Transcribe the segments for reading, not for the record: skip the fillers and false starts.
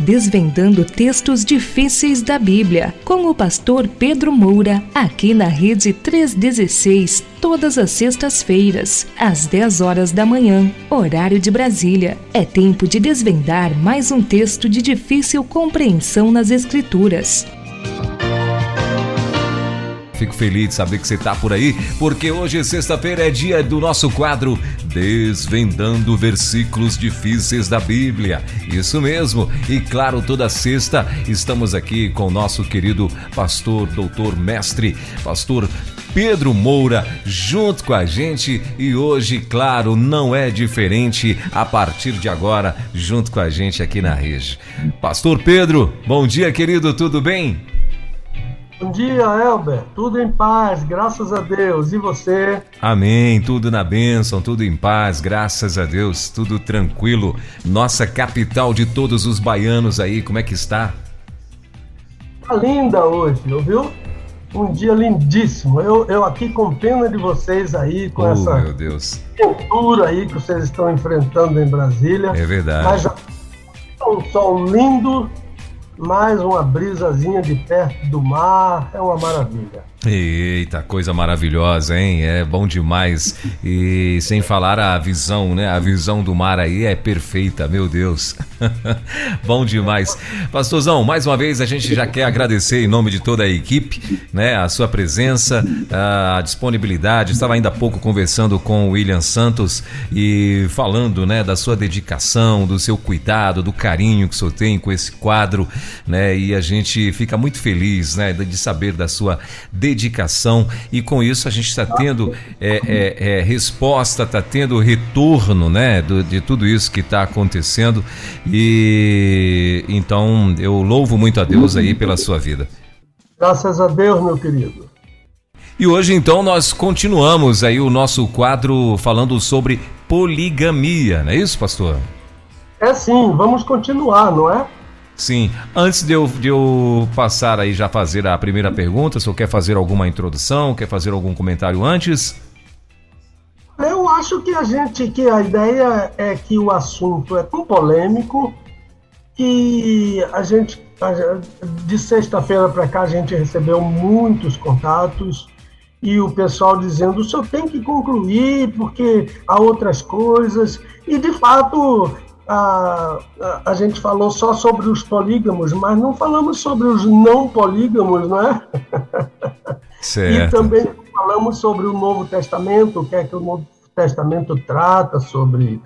Desvendando textos difíceis da Bíblia, com o pastor Pedro Moura, aqui na Rede 316, todas as sextas-feiras, às 10 horas da manhã, horário de Brasília. É tempo de desvendar mais um texto de difícil compreensão nas Escrituras. Fico feliz de saber que você está por aí, porque hoje, sexta-feira, é dia do nosso quadro Desvendando Versículos Difíceis da Bíblia. Isso mesmo, e claro, toda sexta estamos aqui com o nosso querido pastor, doutor, mestre, pastor Pedro Moura, junto com a gente, e hoje, claro, não é diferente a partir de agora, junto com a gente aqui na Rede. Pastor Pedro, bom dia, querido, tudo bem? Bom dia, Elber. Tudo em paz, graças a Deus. E você? Amém. Tudo na bênção, tudo em paz, graças a Deus. Tudo tranquilo. Nossa capital de todos os baianos aí, como é que está? Tá linda hoje, ouviu? Um dia lindíssimo. Eu aqui com pena de vocês aí, com essa meu Deus, cultura aí que vocês estão enfrentando em Brasília. É verdade. Mas já um sol lindo, mais uma brisazinha de perto do mar, é uma maravilha. Eita, coisa maravilhosa, hein? É bom demais. E sem falar a visão, né? A visão do mar aí é perfeita, meu Deus. Bom demais. Pastorzão, mais uma vez a gente já quer agradecer em nome de toda a equipe, né? A sua presença, a disponibilidade. Estava ainda há pouco conversando com o William Santos e falando, né? Da sua dedicação, do seu cuidado, do carinho que o senhor tem com esse quadro, né? E a gente fica muito feliz, né? De saber da sua dedicação, e com isso a gente está tendo resposta, está tendo retorno, né, de tudo isso que está acontecendo, e então eu louvo muito a Deus aí pela sua vida. Graças a Deus, meu querido. E hoje então nós continuamos aí o nosso quadro falando sobre poligamia, não é isso, pastor? É sim, vamos continuar, não é? Sim, antes de eu passar aí já fazer a primeira pergunta, se eu quer fazer alguma introdução, quer fazer algum comentário antes? Eu acho que a ideia é que o assunto é tão polêmico que de sexta-feira para cá a gente recebeu muitos contatos e o pessoal dizendo, o senhor tem que concluir porque há outras coisas, e de fato a gente falou só sobre os polígamos, mas não falamos sobre os não polígamos, não é? Certo. E também falamos sobre o Novo Testamento, o que é que o Novo Testamento trata sobre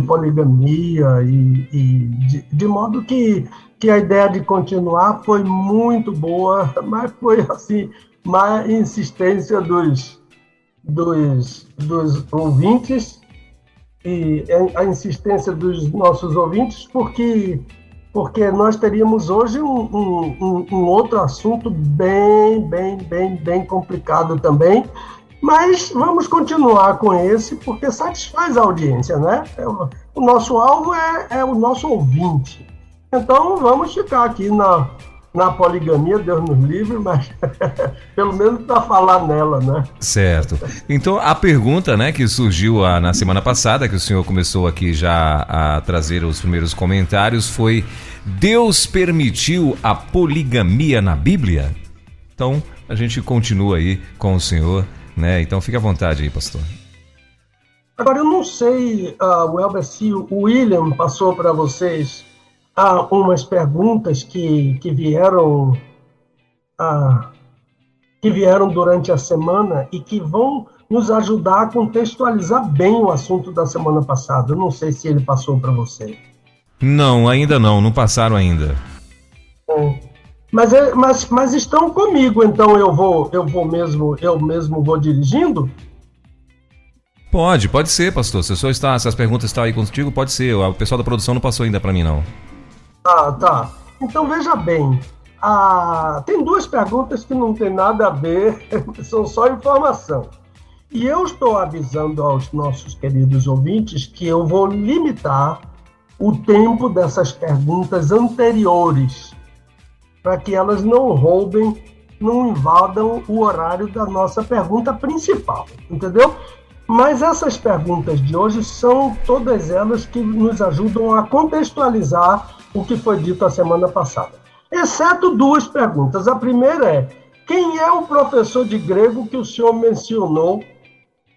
poligamia, e de modo que a ideia de continuar foi muito boa, mas foi assim, uma insistência dos ouvintes, e a insistência dos nossos ouvintes, porque nós teríamos hoje um outro assunto bem complicado também, mas vamos continuar com esse, porque satisfaz a audiência, né? O nosso alvo é o nosso ouvinte. Então vamos ficar aqui na poligamia, Deus nos livre, mas pelo menos para falar nela, né? Certo. Então, a pergunta, né, que surgiu na semana passada, que o senhor começou aqui já a trazer os primeiros comentários, foi: Deus permitiu a poligamia na Bíblia? Então, a gente continua aí com o senhor, né? Então, fique à vontade aí, pastor. Agora, eu não sei, Welber, se o William passou para vocês umas perguntas que vieram durante a semana e que vão nos ajudar a contextualizar bem o assunto da semana passada. Eu não sei se ele passou para você. Não, ainda não passaram ainda. Mas estão comigo, então eu mesmo vou dirigindo? Pode ser, pastor. Se as perguntas estão aí contigo, pode ser. O pessoal da produção não passou ainda para mim, não. Tá. Então, veja bem. Tem duas perguntas que não tem nada a ver, são só informação. E eu estou avisando aos nossos queridos ouvintes que eu vou limitar o tempo dessas perguntas anteriores, para que elas não roubem, não invadam o horário da nossa pergunta principal, entendeu? Mas essas perguntas de hoje são todas elas que nos ajudam a contextualizar o que foi dito a semana passada. Exceto duas perguntas. A primeira é: quem é o professor de grego que o senhor mencionou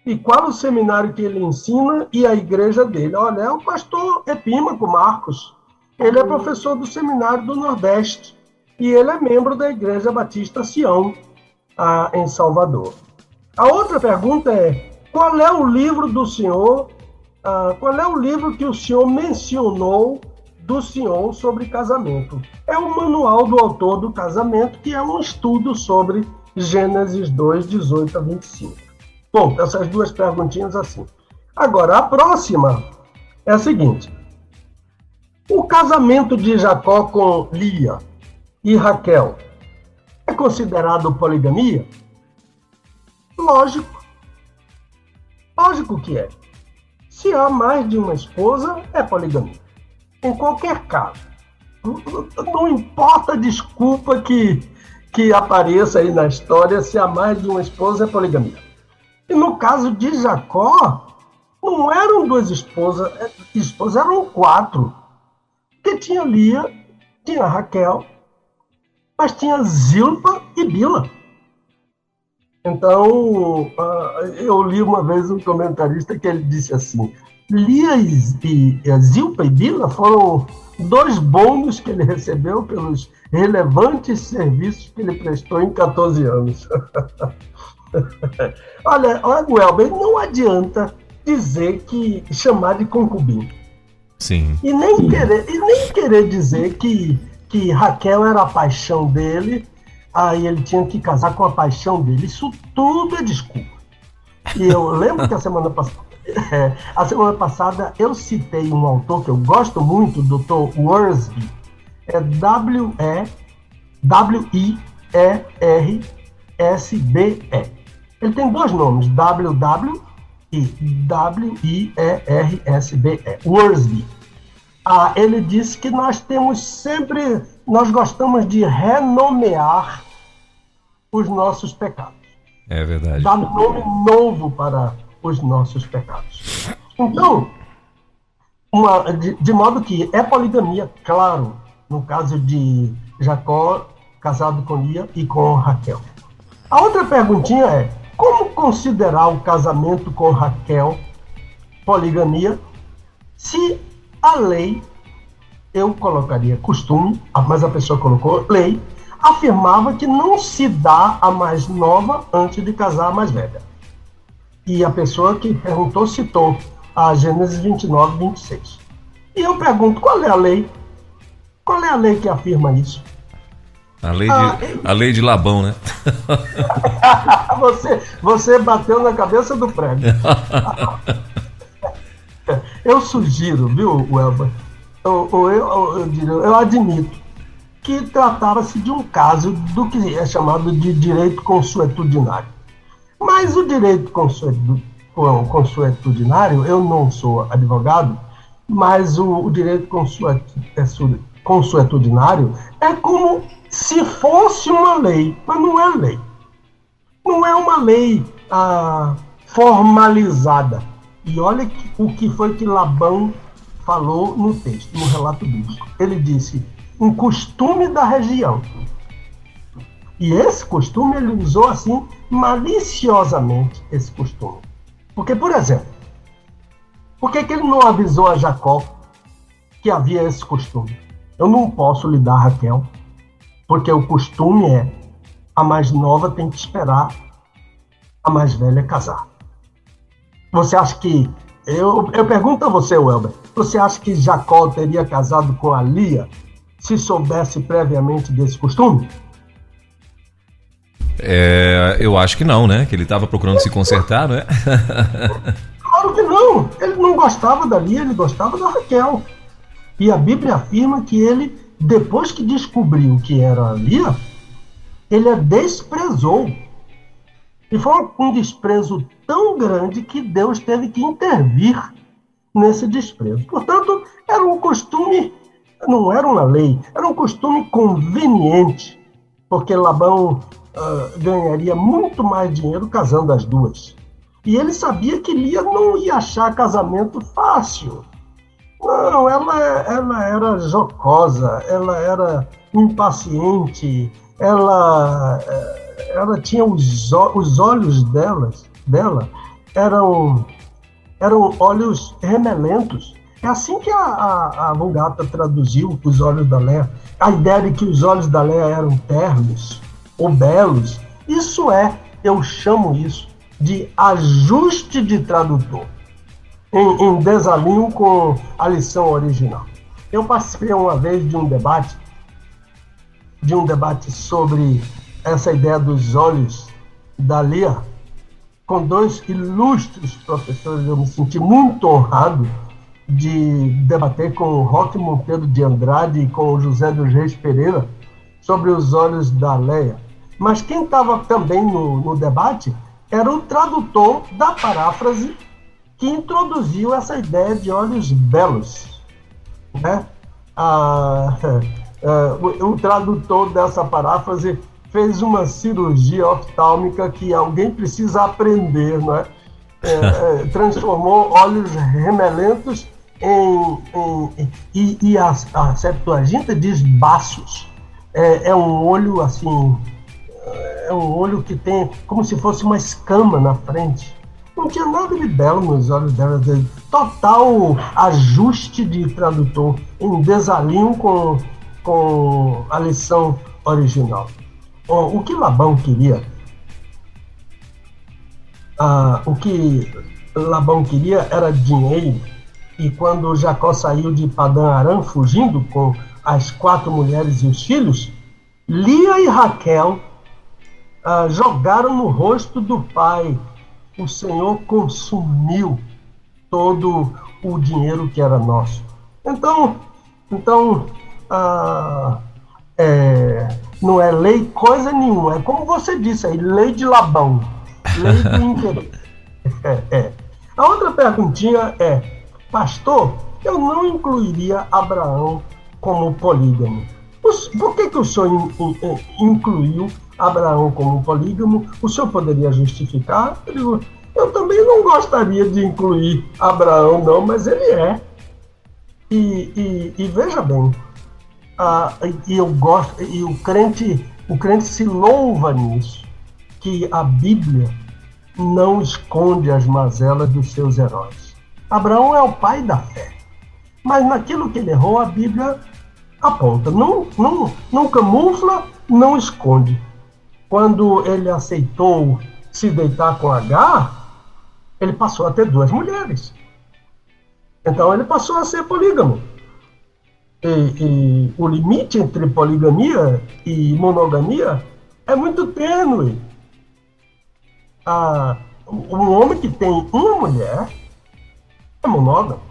e qual o seminário que ele ensina e a igreja dele? Olha, é o pastor Epímaco Marcos. Ele é professor do Seminário do Nordeste e ele é membro da Igreja Batista Sião, em Salvador. A outra pergunta é: qual é o livro do senhor, qual é o livro que o senhor mencionou do senhor sobre casamento? É o Manual do Autor do Casamento, que é um estudo sobre Gênesis 2, 18 a 25. Bom, essas duas perguntinhas assim. Agora, a próxima é a seguinte: o casamento de Jacó com Lia e Raquel é considerado poligamia? Lógico. Lógico que é. Se há mais de uma esposa, é poligamia. Em qualquer caso. Não importa a desculpa que apareça aí na história, se há mais de uma esposa, é poligamia. E no caso de Jacó, não eram duas esposas eram 4. Porque tinha Lia, tinha Raquel, mas tinha Zilpa e Bila. Então, eu li uma vez um comentarista que ele disse assim: Lia e Zilpa e Bila foram 2 bônus que ele recebeu pelos relevantes serviços que ele prestou em 14 anos. Olha, Welber, não adianta chamar de concubino. Sim. E nem querer dizer que Raquel era a paixão dele, aí ele tinha que casar com a paixão dele. Isso tudo é desculpa. E eu lembro que a semana passada eu citei um autor que eu gosto muito, o Dr. Wiersbe. É W-E-R-S-B-E. Ele tem 2 nomes, W-W e W-I-E-R-S-B-E. Wiersbe. Ele disse que nós gostamos de renomear os nossos pecados. É verdade. Dar nome novo para os nossos pecados. Então, de modo que é poligamia, claro, no caso de Jacó casado com Lia e com Raquel. A outra perguntinha é: como considerar o casamento com Raquel poligamia se a lei, eu colocaria costume, mas a pessoa colocou lei, afirmava que não se dá a mais nova antes de casar a mais velha. E a pessoa que perguntou citou a Gênesis 29, 26. E eu pergunto, qual é a lei? Qual é a lei que afirma isso? A lei de Labão, né? Você bateu na cabeça do prego. Eu sugiro, viu, Welber? Eu admito que tratava-se de um caso do que é chamado de direito consuetudinário. Mas o direito consuetudinário, eu não sou advogado, mas o direito consuetudinário é como se fosse uma lei, mas não é lei. Não é uma lei formalizada. E olha o que foi que Labão falou no texto, no relato bíblico. Ele disse: um costume da região. E esse costume ele usou assim, maliciosamente, esse costume. Porque, por exemplo, por que ele não avisou a Jacó que havia esse costume? Eu não posso lhe dar Raquel, porque o costume é: a mais nova tem que esperar a mais velha casar. Você acha que... Eu pergunto a você, Welber, você acha que Jacó teria casado com a Lia se soubesse previamente desse costume? Eu acho que não, né? Que ele estava procurando se consertar, não é? Claro que não. Ele não gostava da Lia, ele gostava da Raquel. E a Bíblia afirma que ele, depois que descobriu que era a Lia, ele a desprezou. E foi um desprezo tão grande que Deus teve que intervir nesse desprezo. Portanto, era um costume, não era uma lei, era um costume conveniente, porque Labão ganharia muito mais dinheiro casando as duas. E ele sabia que Lia não ia achar casamento fácil. Não, ela era jocosa, ela era impaciente, ela tinha os olhos dela eram olhos remelentos. É assim que a Vulgata traduziu os olhos da Léa. A ideia de que os olhos da Léa eram ternos ou belos, eu chamo isso de ajuste de tradutor, em desalinho com a lição original. Eu participei uma vez de um debate sobre essa ideia dos olhos da Lia, com dois ilustres professores. Eu me senti muito honrado de debater com o Roque Monteiro de Andrade e com o José dos Reis Pereira sobre os olhos da Léa. Mas quem estava também no debate era o tradutor da paráfrase que introduziu essa ideia de olhos belos, né? O tradutor dessa paráfrase fez uma cirurgia oftálmica que alguém precisa aprender, não é? Transformou olhos remelentos e a Septuaginta diz baços. É um olho assim, é um olho que tem como se fosse uma escama na frente. Não tinha nada de belo nos olhos dela. Total ajuste de tradutor, em desalinho com a lição original. O que Labão queria, era dinheiro. E quando Jacó saiu de Padã Arã, fugindo com as 4 mulheres e os filhos, Lia e Raquel jogaram no rosto do pai. O Senhor consumiu todo o dinheiro que era nosso. Então não é lei coisa nenhuma. É como você disse aí, lei de Labão, lei do interesse. A outra perguntinha é: pastor, eu não incluiria Abraão como polígamo. Por que o senhor incluiu Abraão como polígamo? O senhor poderia justificar? Eu digo, eu também não gostaria de incluir Abraão, não, mas ele é. E veja bem, eu gosto, e o crente se louva nisso, que a Bíblia não esconde as mazelas dos seus heróis. Abraão é o pai da fé, mas naquilo que ele errou, a Bíblia aponta, não camufla, não esconde. Quando ele aceitou se deitar com Agar, ele passou a ter 2 mulheres. Então ele passou a ser polígamo. E o limite entre poligamia e monogamia é muito tênue. Um homem que tem uma mulher é monógamo,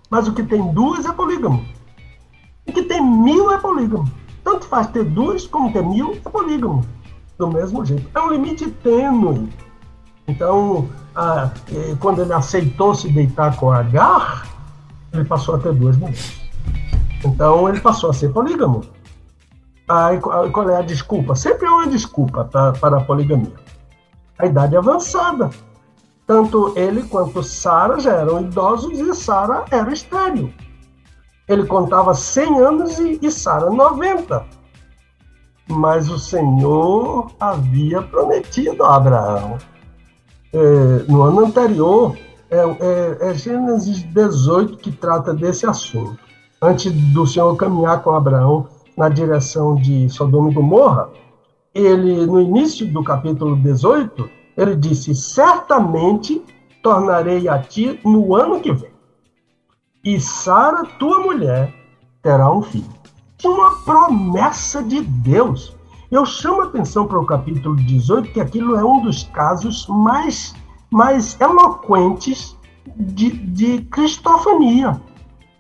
mas o que tem 2 é polígamo. O que tem 1000 é polígamo. Tanto faz ter 2 como ter 1000 é polígamo. Do mesmo jeito. É um limite tênue. Então, quando ele aceitou se deitar com Agar, ele passou a ter 2 mulheres. Então, ele passou a ser polígamo. Qual é a desculpa? Sempre é uma desculpa para a poligamia. A idade avançada. Tanto ele quanto Sara já eram idosos e Sara era estéril. Ele contava 100 anos e Sara 90. Mas o Senhor havia prometido a Abraão. No ano anterior, é Gênesis 18 que trata desse assunto. Antes do Senhor caminhar com Abraão na direção de Sodoma e Gomorra, ele, no início do capítulo 18, ele disse: certamente tornarei a ti no ano que vem, e Sara, tua mulher, terá um filho. Tinha uma promessa de Deus. Eu chamo a atenção para o capítulo 18, que aquilo é um dos casos mais eloquentes de cristofania.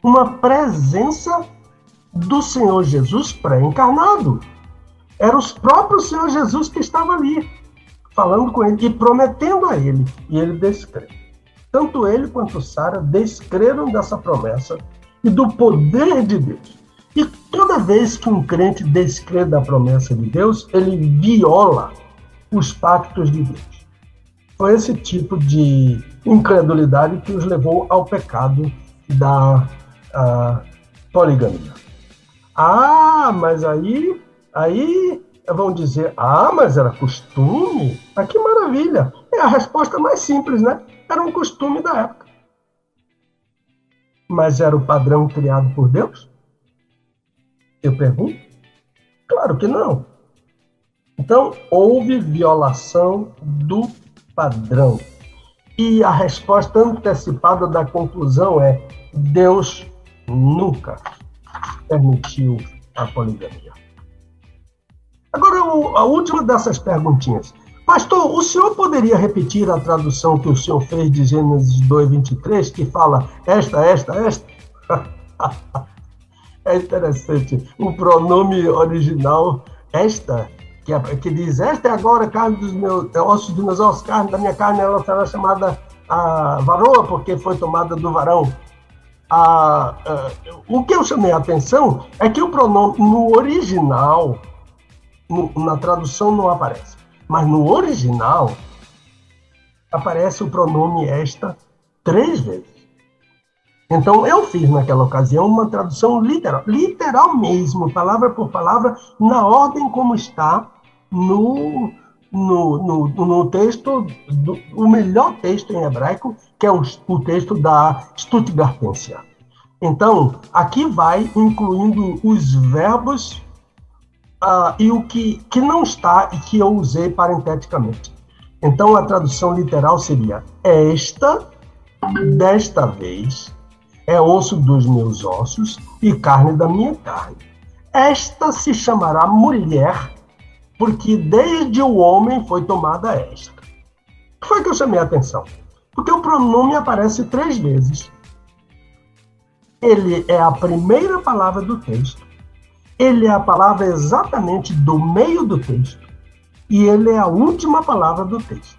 Uma presença do Senhor Jesus pré-encarnado. Era o próprio Senhor Jesus que estava ali, falando com ele e prometendo a ele. E ele descreve. Tanto ele quanto Sara descreram dessa promessa e do poder de Deus. E toda vez que um crente descrê da promessa de Deus, ele viola os pactos de Deus. Foi esse tipo de incredulidade que os levou ao pecado da poligamia. Mas aí vão dizer, mas era costume? Que maravilha! É a resposta mais simples, né? Era um costume da época. Mas era o padrão criado por Deus? Eu pergunto. Claro que não. Então, houve violação do padrão. E a resposta antecipada da conclusão é: Deus nunca permitiu a poligamia. Agora, a última dessas perguntinhas. Pastor, o senhor poderia repetir a tradução que o senhor fez de Gênesis 2:23, que fala esta? É interessante. O pronome original, esta, que diz, esta é agora carne dos meus ossos dos meus ossos, carne da minha carne, ela será chamada varoa, porque foi tomada do varão. O que eu chamei a atenção é que o pronome no original, na tradução não aparece, mas no original aparece o pronome esta 3 vezes. Então eu fiz naquela ocasião uma tradução literal mesmo, palavra por palavra, na ordem como está no texto, o melhor texto em hebraico, que é o texto da Stuttgartensia. Então, aqui vai incluindo os verbos e o que não está e que eu usei parenteticamente. Então, a tradução literal seria: esta, desta vez, é osso dos meus ossos e carne da minha carne. Esta se chamará mulher, porque desde o homem foi tomada esta. O que foi que eu chamei a atenção? Porque o pronome aparece 3 vezes. Ele é a primeira palavra do texto. Ele é a palavra exatamente do meio do texto. E ele é a última palavra do texto.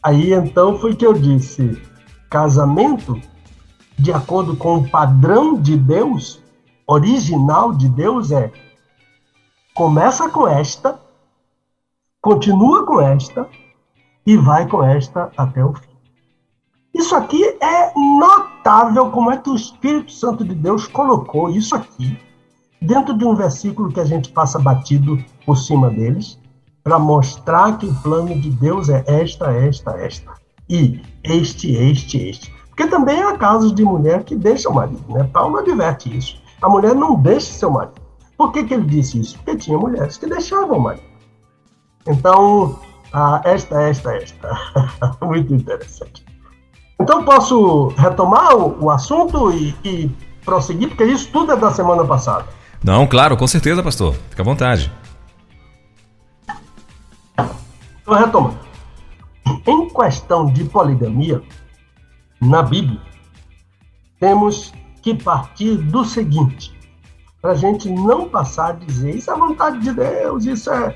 Aí então foi que eu disse: casamento, de acordo com o padrão de Deus, original de Deus, começa com esta, continua com esta e vai com esta até o fim. Isso aqui é notável como é que o Espírito Santo de Deus colocou isso aqui dentro de um versículo que a gente passa batido por cima deles, para mostrar que o plano de Deus é esta. E este. Porque também há casos de mulher que deixa o marido, né? Paulo adverte isso. A mulher não deixa seu marido. Por que ele disse isso? Porque tinha mulheres que deixavam o marido. Então, esta. Muito interessante. Então, posso retomar o assunto e prosseguir? Porque isso tudo é da semana passada. Não, claro, com certeza, pastor. Fica à vontade. Então, retomando. Em questão de poligamia, na Bíblia, temos que partir do seguinte, para a gente não passar a dizer isso é vontade de Deus, isso é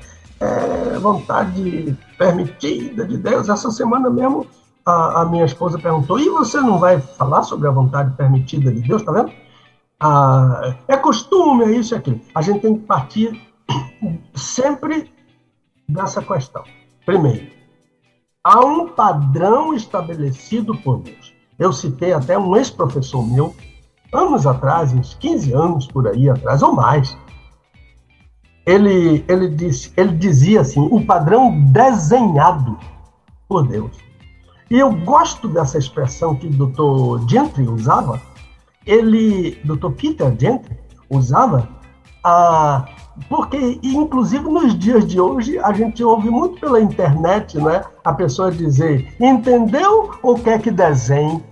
vontade permitida de Deus. Essa semana mesmo, a minha esposa perguntou: e você não vai falar sobre a vontade permitida de Deus, tá vendo? É costume, é isso e aquilo. A gente tem que partir sempre dessa questão. Primeiro, há um padrão estabelecido por Deus. Eu citei até um ex-professor meu, anos atrás, uns 15 anos por aí atrás, ou mais. Ele dizia assim: o padrão desenhado por Deus. E eu gosto dessa expressão que o Dr. Gentry usava, Dr. Peter Gentry usava, porque, inclusive, nos dias de hoje, a gente ouve muito pela internet, né, a pessoa dizer: entendeu ou quer que desenhe?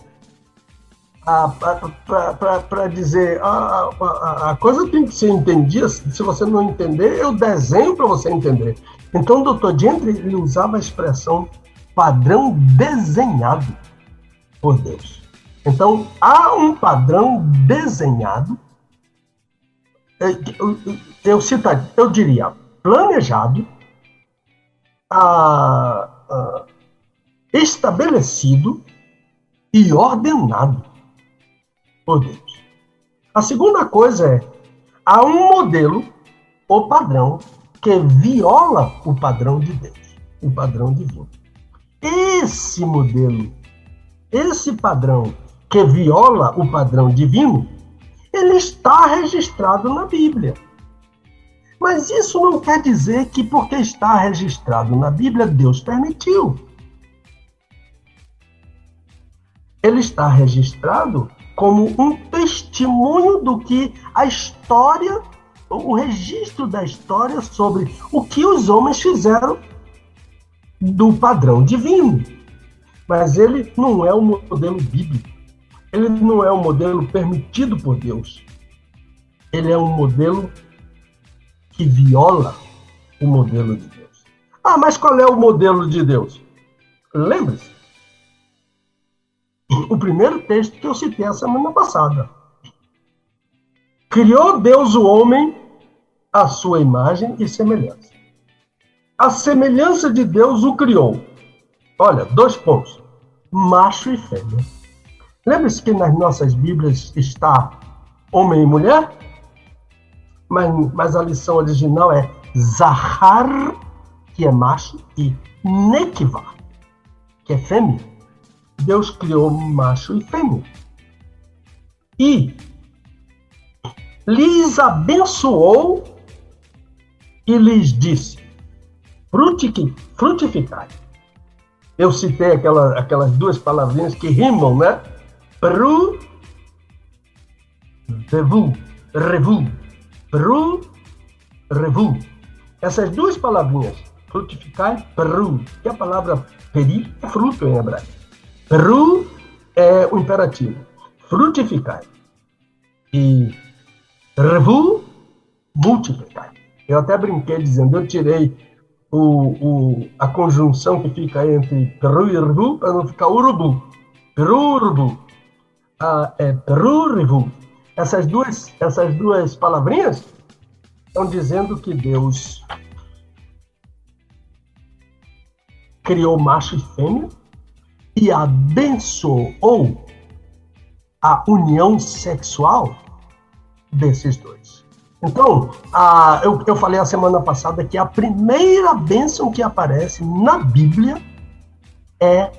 Para dizer, a coisa tem que ser entendida, se você não entender, eu desenho para você entender. Então, o Dr. Gentry, ele usava a expressão padrão desenhado por Deus. Então, há um padrão desenhado, eu diria, planejado, estabelecido e ordenado por Deus. A segunda coisa há um modelo ou padrão que viola o padrão de Deus. o padrão divino. Esse modelo, esse padrão que viola o padrão divino, ele está registrado na Bíblia. Mas isso não quer dizer que porque está registrado na Bíblia, Deus permitiu. Ele está registrado como um testemunho do que a história, o registro da história sobre o que os homens fizeram do padrão divino. Mas ele não é um modelo bíblico. Ele não é um modelo permitido por Deus. Ele é um modelo que viola o modelo de Deus. Ah, mas qual é o modelo de Deus? Lembre-se. O primeiro texto que eu citei a semana passada. Criou Deus o homem à sua imagem e semelhança. A semelhança de Deus o criou. Olha, 2 pontos. Macho e fêmea. Lembre-se que nas nossas Bíblias está homem e mulher? Mas a lição original é Zahar, que é macho, e Nekivá, que é fêmea. Deus criou macho e fêmea. E lhes abençoou e lhes disse: frutificai. Eu citei aquelas 2 palavrinhas que rimam, né? Peru, revu. Peru, revu. Essas 2 palavrinhas, frutificai, peru, que a palavra peri é fruto em hebraico. Peru é o imperativo. Frutificai. E revu, multiplicai. Eu até brinquei dizendo, eu tirei a conjunção que fica entre peru e revu para não ficar urubu. Peru, urubu. É peru, revu. Essas duas palavrinhas estão dizendo que Deus criou macho e fêmea e abençoou a união sexual desses 2. Então, eu falei a semana passada que a primeira bênção que aparece na Bíblia é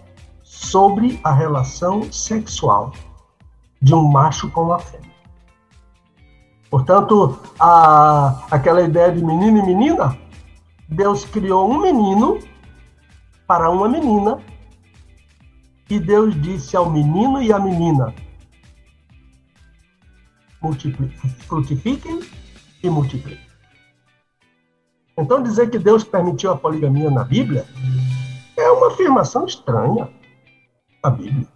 sobre a relação sexual de um macho com uma fêmea. Portanto, aquela ideia de menino e menina, Deus criou um menino para uma menina e Deus disse ao menino e à menina: frutifiquem e multipliquem. Então, dizer que Deus permitiu a poligamia na Bíblia é uma afirmação estranha à Bíblia.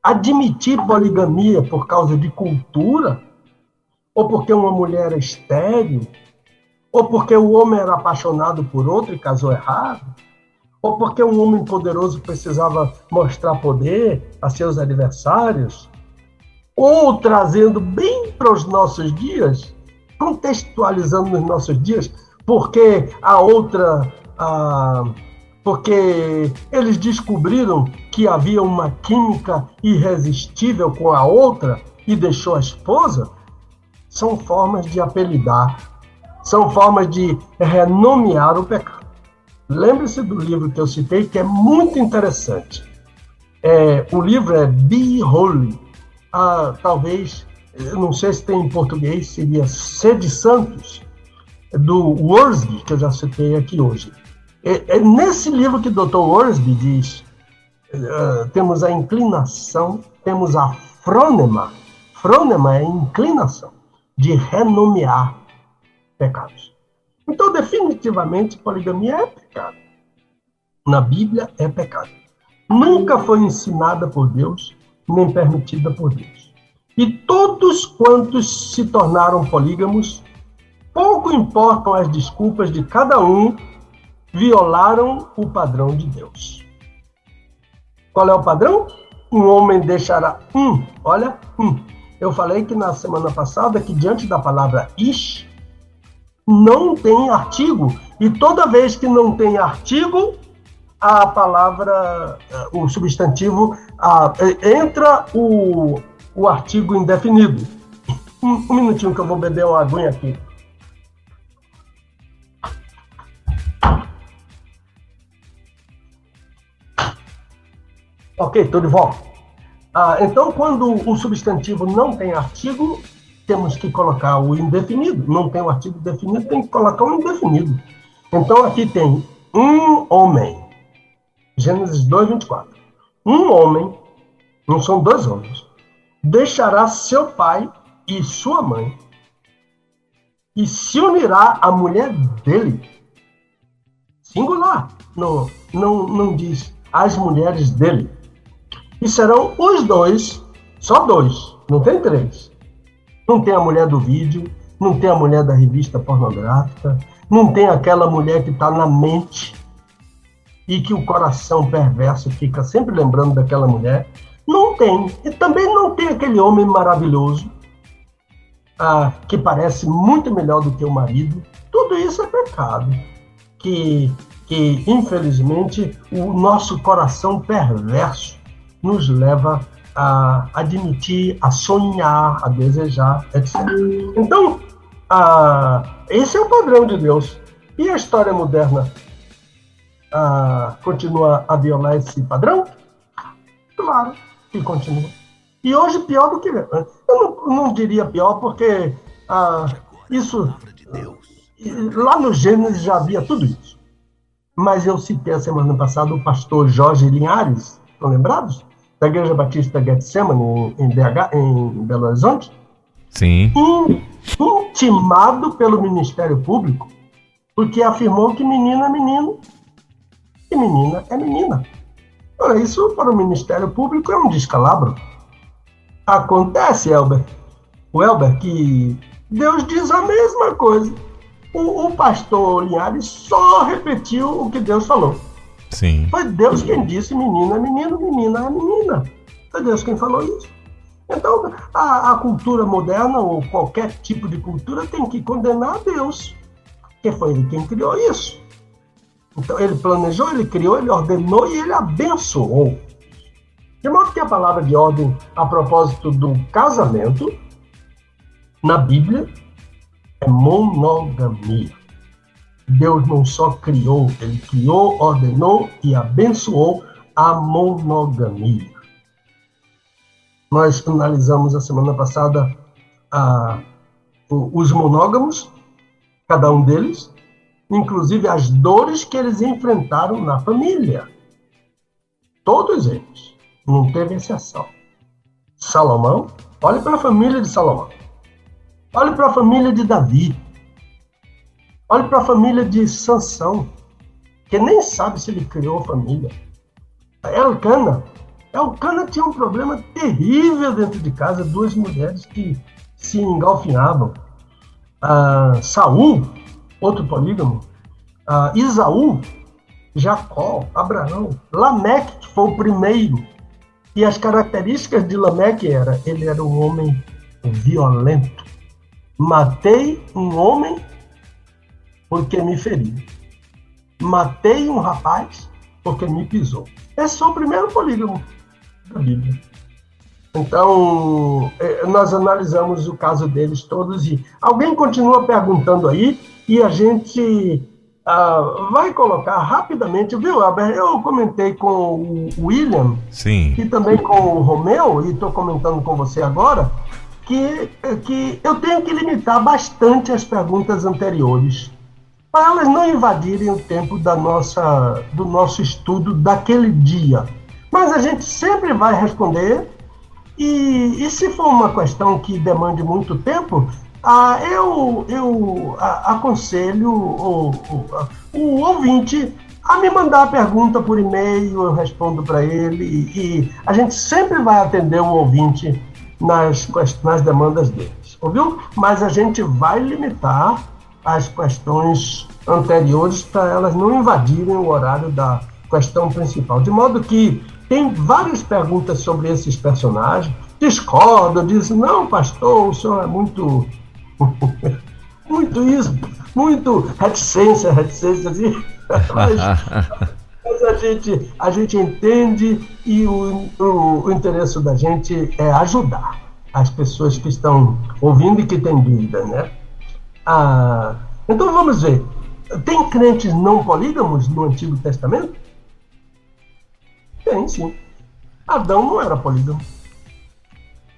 Admitir poligamia por causa de cultura, ou porque uma mulher é estéril, ou porque o homem era apaixonado por outro e casou errado, ou porque um homem poderoso precisava mostrar poder a seus adversários, ou trazendo bem para os nossos dias, contextualizando nos nossos dias, porque porque eles descobriram que havia uma química irresistível com a outra e deixou a esposa. São formas de apelidar, são formas de renomear o pecado. Lembre-se do livro que eu citei, que é muito interessante. O livro é Be Holy. Talvez, eu não sei se tem em português, seria Sede Santos, do Wiersbe, que eu já citei aqui hoje. É nesse livro que o Dr. Wiersbe diz, temos a inclinação, temos a frônema. Frônema é inclinação de renomear pecados. Então, definitivamente, poligamia é pecado. Na Bíblia, é pecado. Nunca foi ensinada por Deus, nem permitida por Deus. E todos quantos se tornaram polígamos, pouco importam as desculpas de cada um, violaram o padrão de Deus. Qual é o padrão? Um homem deixará Eu falei que na semana passada que diante da palavra ish não tem artigo. E toda vez que não tem artigo, a palavra, o substantivo, entra o artigo indefinido. Um minutinho que eu vou beber uma aguinha aqui. Ok, estou de volta. Então, quando o substantivo não tem artigo, temos que colocar o indefinido. Não tem o artigo definido, tem que colocar o indefinido. Então, aqui tem um homem. Gênesis 2, 24. Um homem, não são dois homens, deixará seu pai e sua mãe e se unirá à mulher dele. Singular. Não diz as mulheres dele. E serão os dois, só dois, não tem três. Não tem a mulher do vídeo, não tem a mulher da revista pornográfica, não tem aquela mulher que está na mente e que o coração perverso fica sempre lembrando daquela mulher. Não tem. E também não tem aquele homem maravilhoso que parece muito melhor do que o marido. Tudo isso é pecado. Que infelizmente, o nosso coração perverso nos leva a admitir, a sonhar, a desejar, etc. Então, esse é o padrão de Deus. E a história moderna continua a violar esse padrão? Claro que continua. E hoje pior do que... Eu não diria pior, porque isso... Lá no Gênesis já havia tudo isso. Mas eu citei a semana passada o pastor Jorge Linhares, estão lembrados? Da Igreja Batista Getsemane, em Belo Horizonte. Sim. Intimado pelo Ministério Público, porque afirmou que menino é menino e menina é menina. Ora, isso para o Ministério Público é um descalabro. Acontece, Elber, que Deus diz a mesma coisa. O pastor Linhares só repetiu o que Deus falou. Sim. Foi Deus quem disse menino é menino, menina é menina. Foi Deus quem falou isso. Então, a cultura moderna, ou qualquer tipo de cultura, tem que condenar a Deus, porque foi Ele quem criou isso. Então, Ele planejou, Ele criou, Ele ordenou e Ele abençoou. De modo que a palavra de ordem a propósito do casamento, na Bíblia, é monogamia. Deus não só criou, Ele criou, ordenou e abençoou a monogamia. Nós analisamos a semana passada os monógamos, cada um deles, inclusive as dores que eles enfrentaram na família. Todos eles, não teve exceção. Salomão, olhe para a família de Salomão. Olhe para a família de Davi. Olhe para a família de Sansão, que nem sabe se ele criou a família. Elcana tinha um problema terrível dentro de casa, duas mulheres que se engalfinhavam. Saul, outro polígamo. Isaú, Jacó, Abraão, Lameque, que foi o primeiro. E as características de Lameque ele era um homem violento. Matei um homem porque me feriu. Matei um rapaz porque me pisou. Esse foi o primeiro polígamo da Bíblia. Então, nós analisamos o caso deles todos e alguém continua perguntando aí e a gente vai colocar rapidamente, viu, Albert? Eu comentei com o William. Sim. E também com o Romeu, e estou comentando com você agora, que eu tenho que limitar bastante as perguntas anteriores, para elas não invadirem o tempo do nosso estudo daquele dia. Mas a gente sempre vai responder, e se for uma questão que demande muito tempo, eu aconselho o ouvinte a me mandar a pergunta por e-mail, eu respondo para ele, e a gente sempre vai atender o ouvinte nas demandas deles, ouviu? Mas a gente vai limitar as questões anteriores para elas não invadirem o horário da questão principal. De modo que tem várias perguntas sobre esses personagens, discordo, diz, não, pastor, o senhor é muito isso, muito reticência, assim. Mas a gente entende e o interesse da gente é ajudar as pessoas que estão ouvindo e que têm dúvida, né? Então vamos ver. Tem crentes não polígamos no Antigo Testamento? Tem, sim. Adão não era polígamo.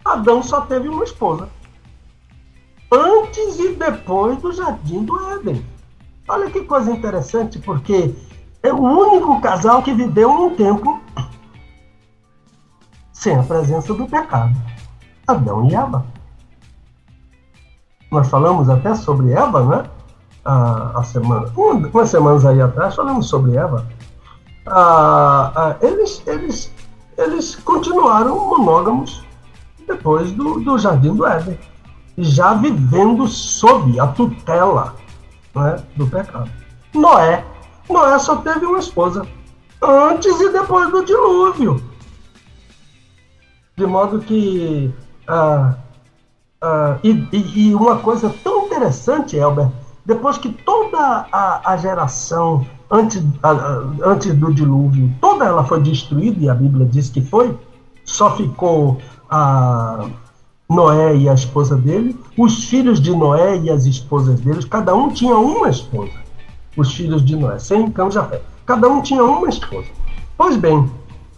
Adão só teve uma esposa. Antes e depois do Jardim do Éden. Olha que coisa interessante, porque é o único casal que viveu um tempo sem a presença do pecado. Adão e Eva. Nós falamos até sobre Eva, né? Umas semanas aí atrás, falamos sobre Eva. Eles continuaram monógamos depois do Jardim do Éden, já vivendo sob a tutela, né, do pecado. Noé só teve uma esposa, antes e depois do dilúvio. De modo que... E uma coisa tão interessante, Elber, depois que toda a geração antes do dilúvio, toda ela foi destruída, e a Bíblia diz que foi, só ficou Noé e a esposa dele, os filhos de Noé e as esposas deles, cada um tinha uma esposa. Os filhos de Noé, Sem, Cã e Jafé, cada um tinha uma esposa. Pois bem,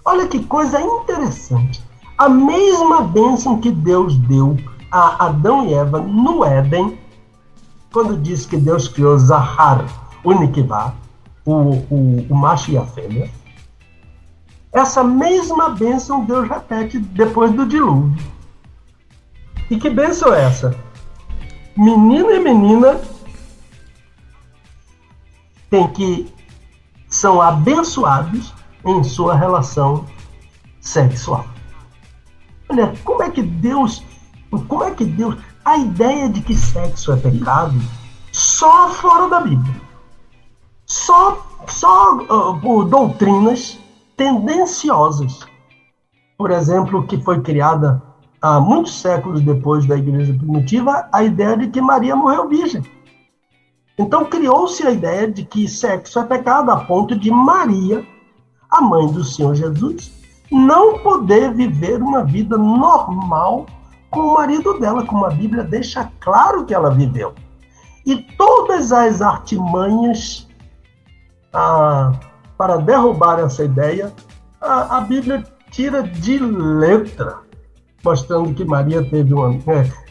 olha que coisa interessante. A mesma bênção que Deus deu a Adão e Eva no Éden, quando diz que Deus criou Zahar, o Nikivá, o macho e a fêmea, essa mesma bênção Deus repete depois do dilúvio. E que bênção é essa? Menino e menina são abençoados em sua relação sexual. Olha, como é que Deus, a ideia de que sexo é pecado, só fora da Bíblia, só por doutrinas tendenciosas. Por exemplo, que foi criada há muitos séculos depois da igreja primitiva, a ideia de que Maria morreu virgem. Então criou-se a ideia de que sexo é pecado, a ponto de Maria, a mãe do Senhor Jesus, não poder viver uma vida normal com o marido dela, como a Bíblia deixa claro que ela viveu. E todas as artimanhas para derrubar essa ideia, a Bíblia tira de letra, mostrando que Maria teve uma...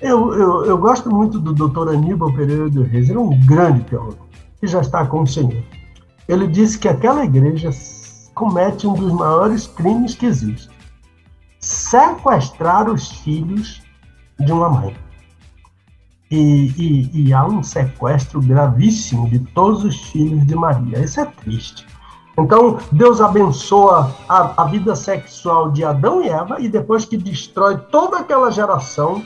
Eu gosto muito do Dr. Aníbal Pereira dos Reis, ele é um grande teólogo, que já está com o Senhor. Ele disse que aquela igreja comete um dos maiores crimes que existe: sequestrar os filhos de uma mãe. E há um sequestro gravíssimo de todos os filhos de Maria. Isso é triste. Então, Deus abençoa a vida sexual de Adão e Eva, e depois que destrói toda aquela geração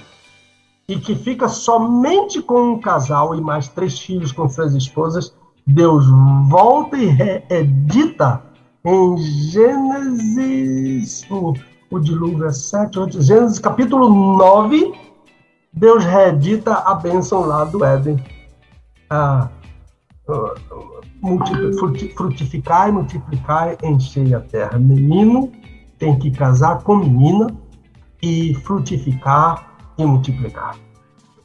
e que fica somente com um casal e mais 3 filhos com suas esposas, Deus volta e reedita em Gênesis, o dilúvio é 7, 8, Gênesis capítulo 9, Deus reedita a bênção lá do Éden. Frutificar e multiplicar, enchei a terra. Menino tem que casar com menina e frutificar e multiplicar.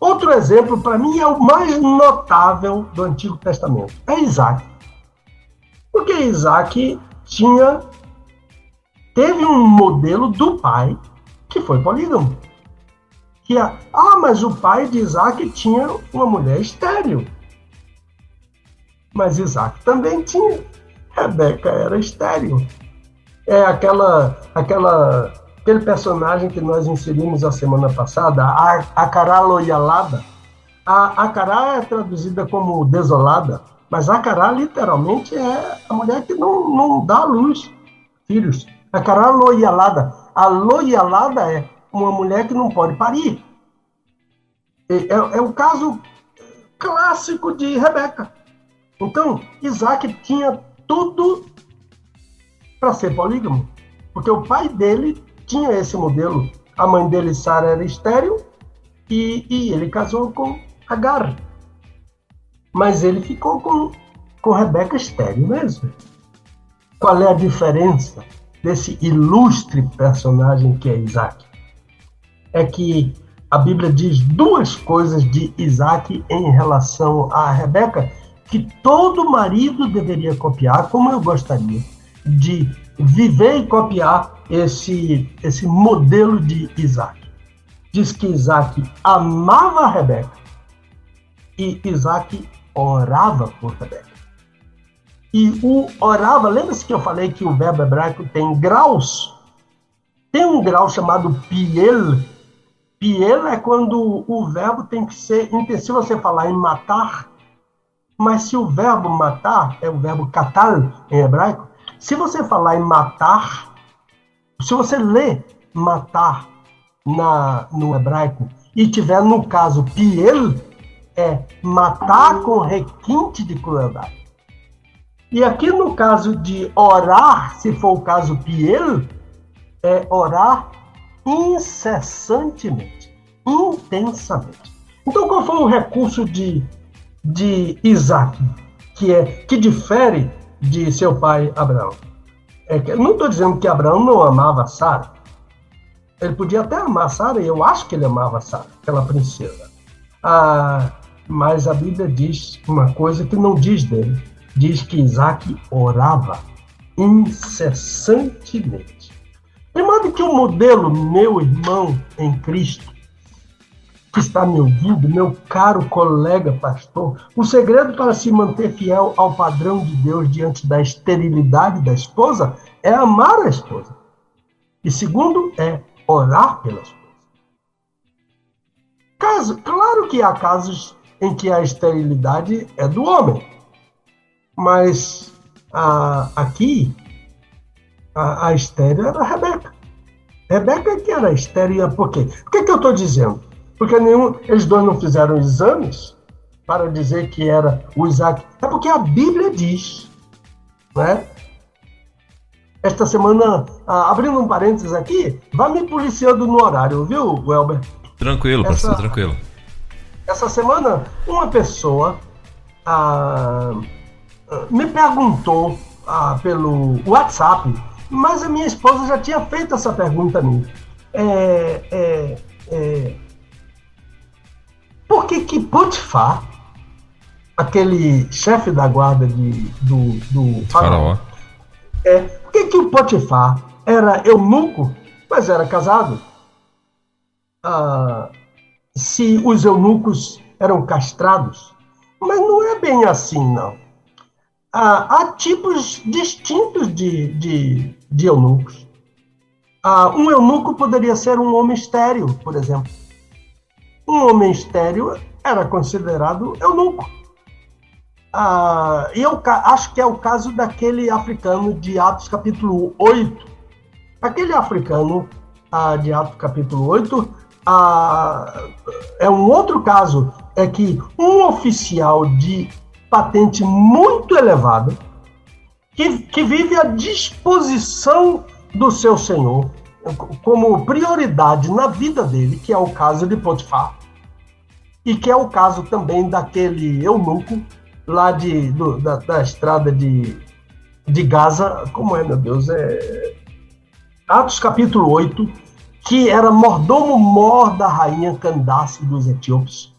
Outro exemplo, para mim, é o mais notável do Antigo Testamento. É Isaac. Porque Isaac teve um modelo do pai que foi polígamo. Mas o pai de Isaac tinha uma mulher estéril. Mas Isaac também tinha. Rebeca era estéril. É aquele personagem que nós inserimos a semana passada, a Acará Loialada. A Acará é traduzida como desolada, mas Acará literalmente é a mulher que não dá à luz filhos. Acará Loialada. A Loialada é uma mulher que não pode parir. É o caso clássico de Rebeca. Então, Isaac tinha tudo para ser polígamo, porque o pai dele tinha esse modelo. A mãe dele, Sara, era estéril e ele casou com Agar. Mas ele ficou com Rebeca estéril mesmo. Qual é a diferença desse ilustre personagem que é Isaac? É que a Bíblia diz 2 coisas de Isaac em relação a Rebeca que todo marido deveria copiar, como eu gostaria de viver e copiar esse modelo de Isaac. Diz que Isaac amava Rebeca e Isaac orava por Rebeca. E o orava, lembra-se que eu falei que o verbo hebraico tem graus? Tem um grau chamado piel. Piel é quando o verbo tem que ser intensivo. Você falar em matar, mas se o verbo matar é o verbo katal em hebraico, se você falar em matar, se você ler matar no hebraico e tiver no caso piel, é matar com requinte de crueldade. E aqui no caso de orar, se for o caso piel, é orar incessantemente, intensamente. Então, qual foi o recurso de Isaac, que difere de seu pai Abraão? Não estou dizendo que Abraão não amava Sara. Ele podia até amar Sara, e eu acho que ele amava Sara, aquela princesa. Mas a Bíblia diz uma coisa que não diz dele. Diz que Isaac orava incessantemente. De modo que o modelo, meu irmão em Cristo, que está me ouvindo, meu caro colega pastor, o segredo para se manter fiel ao padrão de Deus diante da esterilidade da esposa é amar a esposa. E segundo, é orar pela esposa. Claro que há casos em que a esterilidade é do homem, mas aqui a estéril era a Rebeca. Rebeca que era estéril. Por quê? Por que eu estou dizendo? Porque eles dois não fizeram exames para dizer que era o Isaac. É porque a Bíblia diz, né? Esta semana, abrindo um parênteses aqui, vá me policiando no horário, viu, Welber? Tranquilo, pastor, tranquilo. Essa semana, uma pessoa me perguntou pelo WhatsApp, mas a minha esposa já tinha feito essa pergunta a mim. Por que Potifar, aquele chefe da guarda do faraó, por que o Potifar era eunuco, mas era casado? Se os eunucos eram castrados? Mas não é bem assim, não. Há tipos distintos de eunucos. Um eunuco poderia ser um homem estéril, por exemplo. Um homem estéril era considerado eunuco. E eu acho que é o caso daquele africano de Atos capítulo 8. Aquele africano de Atos capítulo 8 é um outro caso, é que um oficial de patente muito elevada, que vive à disposição do seu senhor, como prioridade na vida dele, que é o caso de Potifar, e que é o caso também daquele eunuco lá da estrada de Gaza, como é, meu Deus, Atos capítulo 8, que era mordomo-mor da rainha Candace dos etíopes.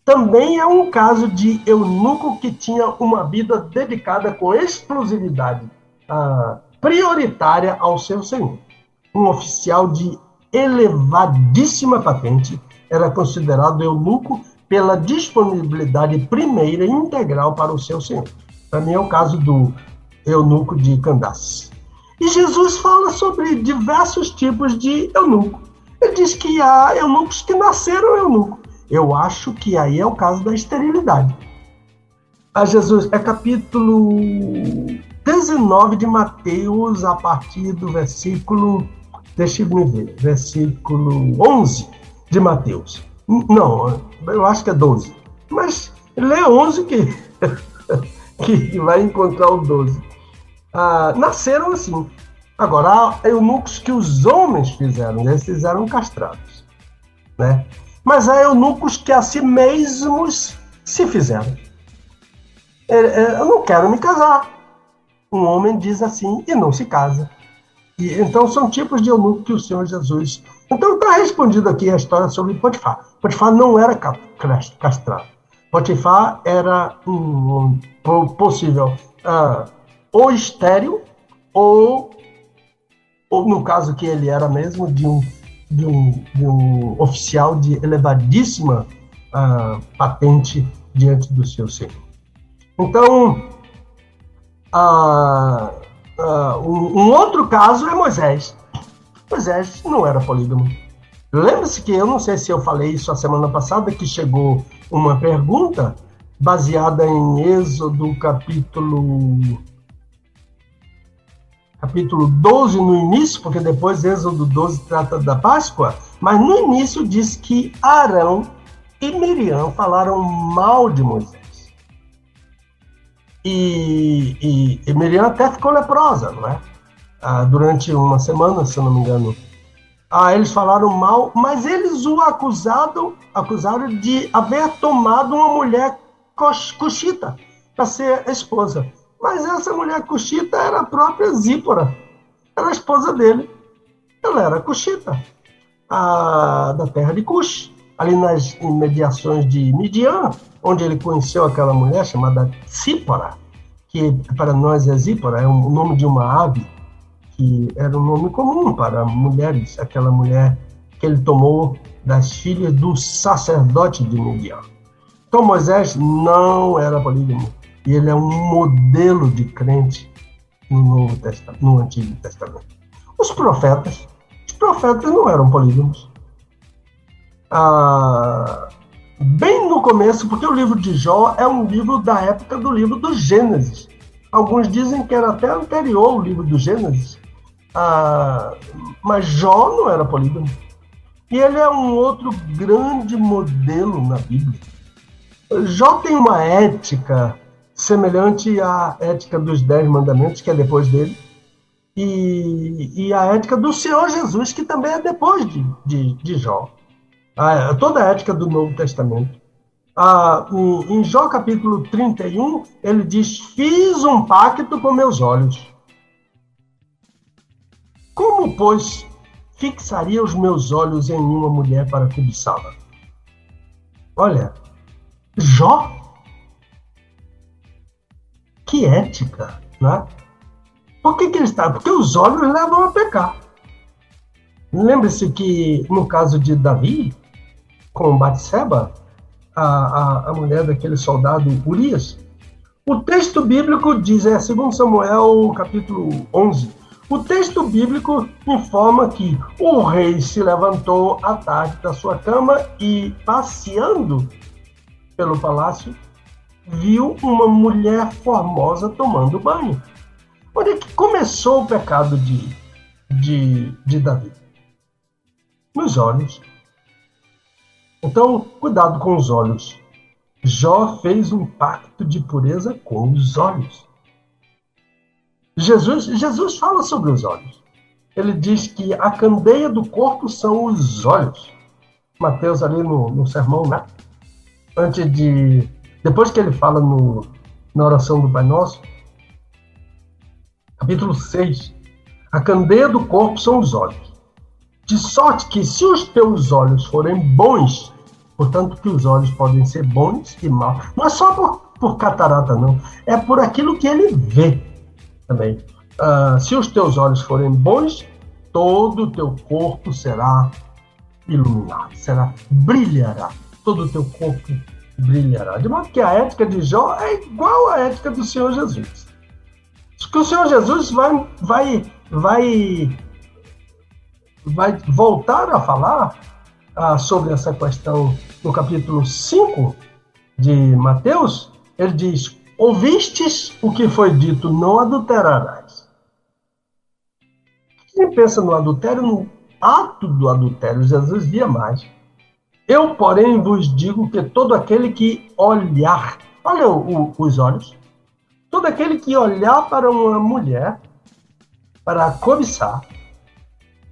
Também é um caso de eunuco que tinha uma vida dedicada com exclusividade prioritária ao seu senhor. Um oficial de elevadíssima patente era considerado eunuco pela disponibilidade primeira e integral para o seu senhor. Para mim é o caso do eunuco de Candace. E Jesus fala sobre diversos tipos de eunuco. Ele diz que há eunucos que nasceram eunuco. Eu acho que aí é o caso da esterilidade. Jesus, capítulo 19 de Mateus, a partir do versículo, deixa-me ver, versículo 11 de Mateus. Não, eu acho que é 12. Mas lê 11 que vai encontrar o 12. Nasceram assim. Agora, há eunucos que os homens fizeram, esses eram castrados, né? Mas há eunucos que a si mesmos se fizeram. Eu não quero me casar. Um homem diz assim e não se casa. Então são tipos de eunuco que o Senhor Jesus... Então está respondido aqui a história sobre Potifar. Potifar não era castrado. Potifar era possível ou estéril ou ou no caso que ele era mesmo, de um oficial de elevadíssima patente diante do seu senhor. Então, um outro caso é Moisés. Moisés não era polígamo. Lembra-se que, eu não sei se eu falei isso a semana passada, que chegou uma pergunta baseada em Êxodo capítulo 12 no início, porque depois Êxodo 12 trata da Páscoa, mas no início diz que Arão e Miriam falaram mal de Moisés. E Miriam até ficou leprosa, não é? Durante uma semana, se eu não me engano. Eles falaram mal, mas eles o acusaram de haver tomado uma mulher cuxita para ser esposa. Mas essa mulher cuxita era a própria Zípora, era a esposa dele. Ela era cuxita, da terra de Cush, ali nas imediações de Midian, onde ele conheceu aquela mulher chamada Zípora, que para nós é Zípora, é o nome de uma ave, que era um nome comum para mulheres, aquela mulher que ele tomou das filhas do sacerdote de Midian. Então Moisés não era polígamo, e ele é um modelo de crente no Antigo Testamento. Os profetas não eram polígamos. Bem no começo, porque o livro de Jó é um livro da época do livro do Gênesis. Alguns dizem que era até anterior ao livro do Gênesis. Mas Jó não era polígamo. E ele é um outro grande modelo na Bíblia. Jó tem uma ética semelhante à ética dos 10 mandamentos, que é depois dele, e a ética do Senhor Jesus, que também é depois de Jó. Toda a ética do Novo Testamento. Em Jó capítulo 31, ele diz: fiz um pacto com meus olhos. Como, pois, fixaria os meus olhos em uma mulher para cobiçá-la? Olha, Jó, que ética, né? Por que ele está? Porque os olhos levam a pecar. Lembre-se que, no caso de Davi, com Batseba, a mulher daquele soldado Urias, o texto bíblico diz, 2 Samuel capítulo 11, o texto bíblico informa que o rei se levantou à tarde da sua cama e, passeando pelo palácio, viu uma mulher formosa tomando banho. Onde é que começou o pecado de Davi? Nos olhos. Então, cuidado com os olhos. Jó fez um pacto de pureza com os olhos. Jesus fala sobre os olhos. Ele diz que a candeia do corpo são os olhos. Mateus ali no sermão, né? Depois que ele fala na oração do Pai Nosso, capítulo 6, a candeia do corpo são os olhos. De sorte que se os teus olhos forem bons, portanto que os olhos podem ser bons e maus, não é só por catarata não, é por aquilo que ele vê também. Se os teus olhos forem bons, todo o teu corpo será iluminado, brilhará, todo o teu corpo brilhará. De modo que a ética de Jó é igual à ética do Senhor Jesus. Que o Senhor Jesus vai voltar a falar sobre essa questão no capítulo 5 de Mateus. Ele diz: ouvistes o que foi dito, não adulterarás. Quem pensa no adultério, no ato do adultério, Jesus via mais. Eu, porém, vos digo que todo aquele que olhar, olha os olhos, todo aquele que olhar para uma mulher, para cobiçar,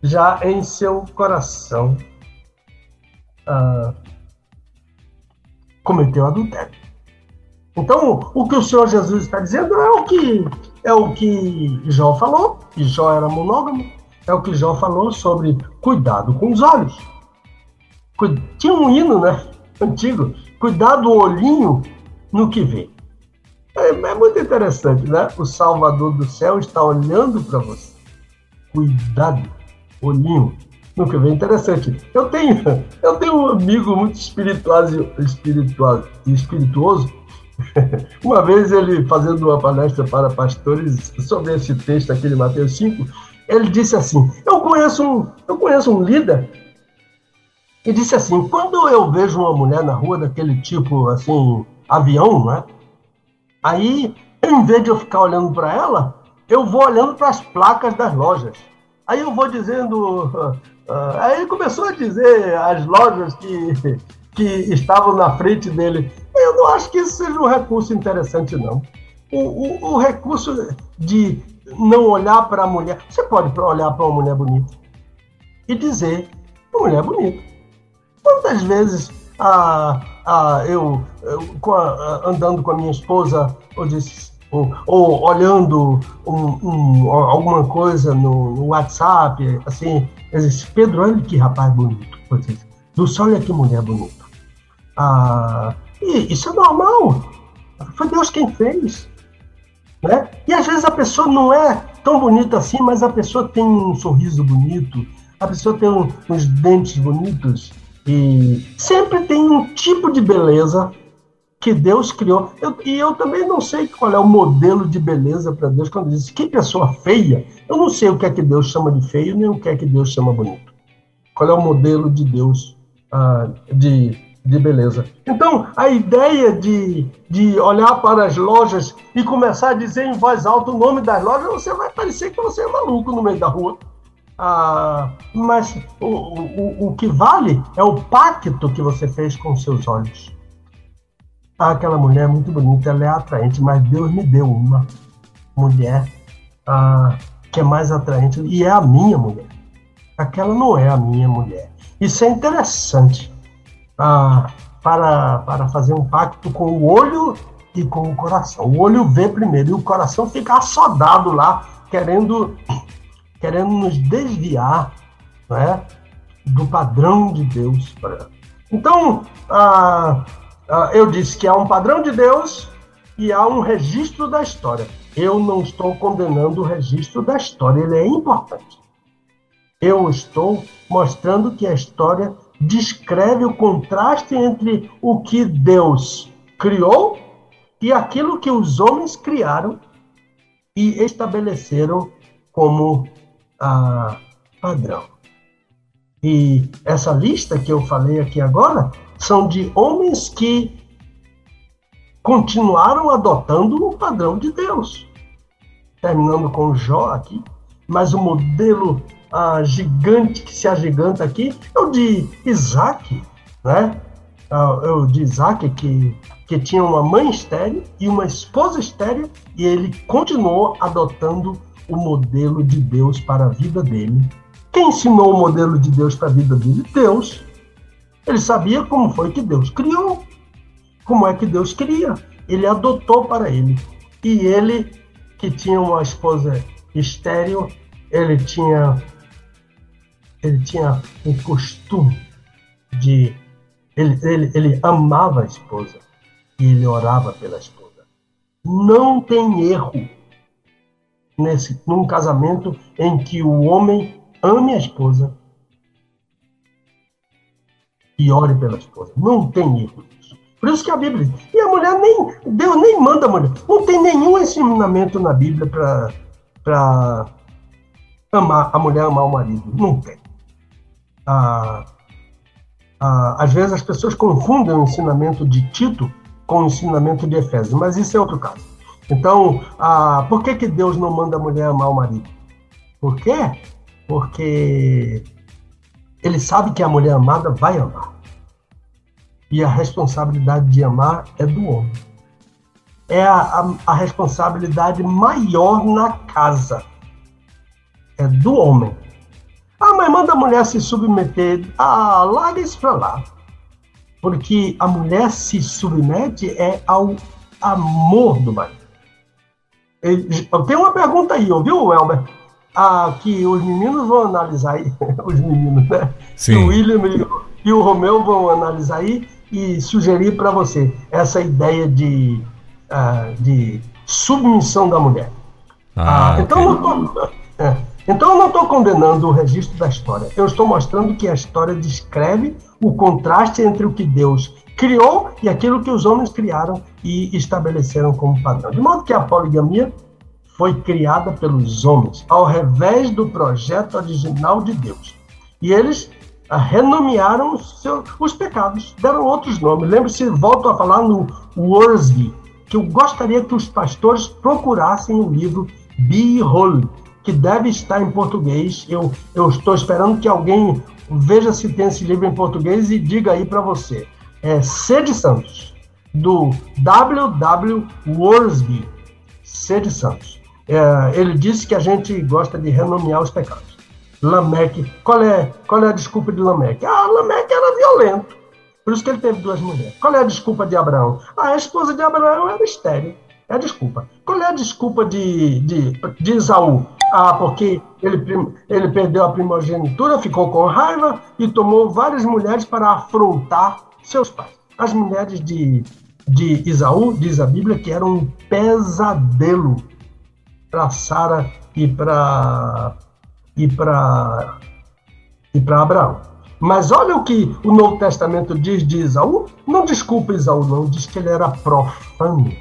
já em seu coração cometeu adultério. Então, o que o Senhor Jesus está dizendo é o que Jó falou, que Jó era monógamo, é o que Jó falou sobre cuidado com os olhos. Tinha um hino, né, antigo, cuidado o olhinho no que vê. É muito interessante, né? O Salvador do céu está olhando para você. Cuidado, olhinho. Nunca vi, interessante. Eu tenho um amigo muito espirituoso. Uma vez ele, fazendo uma palestra para pastores sobre esse texto aqui de Mateus 5, ele disse assim, eu conheço um líder, e disse assim, quando eu vejo uma mulher na rua daquele tipo, assim, avião, né? Aí, em vez de eu ficar olhando para ela, eu vou olhando para as placas das lojas. Aí eu vou dizendo... aí ele começou a dizer as lojas que estavam na frente dele. Eu não acho que isso seja um recurso interessante, não. O recurso de não olhar para a mulher... Você pode olhar para uma mulher bonita e dizer, uma mulher bonita. Quantas vezes eu andando com a minha esposa, ou olhando alguma coisa no WhatsApp, assim, eu disse, Pedro, olha que rapaz bonito. Dulce, olha que mulher bonita. E isso é normal. Foi Deus quem fez. Né? E às vezes a pessoa não é tão bonita assim, mas a pessoa tem um sorriso bonito, a pessoa tem uns dentes bonitos, e sempre tem um tipo de beleza que Deus criou. E eu também não sei qual é o modelo de beleza para Deus. Quando diz que pessoa feia, eu não sei o que é que Deus chama de feio, nem o que é que Deus chama bonito. Qual é o modelo de Deus de beleza? Então, a ideia de olhar para as lojas e começar a dizer em voz alta o nome das lojas, você vai parecer que você é maluco no meio da rua. Mas o que vale é o pacto que você fez com os seus olhos. Aquela mulher é muito bonita, ela é atraente, mas Deus me deu uma mulher que é mais atraente, e é a minha mulher. Aquela não é a minha mulher. Isso é interessante para fazer um pacto com o olho e com o coração. O olho vê primeiro e o coração fica assodado lá, querendo nos desviar, né, do padrão de Deus. Então, eu disse que há um padrão de Deus e há um registro da história. Eu não estou condenando o registro da história, ele é importante. Eu estou mostrando que a história descreve o contraste entre o que Deus criou e aquilo que os homens criaram e estabeleceram como padrão. E essa lista que eu falei aqui agora são de homens que continuaram adotando o padrão de Deus. Terminando com Jó aqui, mas o modelo gigante que se agiganta aqui é o de Isaac, né? É o de Isaac que tinha uma mãe estéril e uma esposa estéril, e ele continuou adotando o modelo de Deus para a vida dele. Quem ensinou o modelo de Deus para a vida dele? Deus. Ele sabia como foi que Deus criou, como é que Deus cria. Ele adotou para ele. E ele, que tinha uma esposa estéril, ele tinha um costume de... Ele amava a esposa e ele orava pela esposa. Não tem erro num casamento em que o homem ame a esposa e ore pela esposa. Não tem erro nisso. Por isso que a Bíblia diz. E a mulher Deus nem manda a mulher. Não tem nenhum ensinamento na Bíblia para a mulher amar o marido. Não tem. Às vezes as pessoas confundem o ensinamento de Tito com o ensinamento de Efésios, mas isso é outro caso. Então, por que Deus não manda a mulher amar o marido? Por quê? Porque ele sabe que a mulher amada vai amar. E a responsabilidade de amar é do homem. É a responsabilidade maior na casa. É do homem. Mas manda a mulher se submeter. Larga isso pra lá. Porque a mulher se submete ao amor do marido. Eu tenho uma pergunta aí, ouviu, Elber? Que os meninos vão analisar aí. Os meninos, né? Sim. O William e o Romeu vão analisar aí e sugerir para você essa ideia de submissão da mulher. Então, Então eu não estou condenando o registro da história, eu estou mostrando que a história descreve o contraste entre o que Deus criou e aquilo que os homens criaram e estabeleceram como padrão. De modo que a poligamia foi criada pelos homens, ao revés do projeto original de Deus. E eles renomearam os pecados, deram outros nomes. Lembre-se, volto a falar no Wiersbe, que eu gostaria que os pastores procurassem o livro Be Holy, que deve estar em português. Eu estou esperando que alguém veja se tem esse livro em português e diga aí para você. Sede Santos, do W. Wiersbe, Sede Santos. Ele disse que a gente gosta de renomear os pecados. Lameque, qual é a desculpa de Lameque? Lameque era violento, por isso que ele teve 2 mulheres. Qual é a desculpa de Abraão? A esposa de Abraão era estéril. É a desculpa. Qual é a desculpa de Esaú? Porque ele perdeu a primogenitura, ficou com raiva e tomou várias mulheres para afrontar seus pais. As mulheres de Esaú, diz a Bíblia, que eram um pesadelo para Sara e para Abraão. Mas olha o que o Novo Testamento diz de Esaú. Não desculpa Esaú, não. Diz que ele era profano.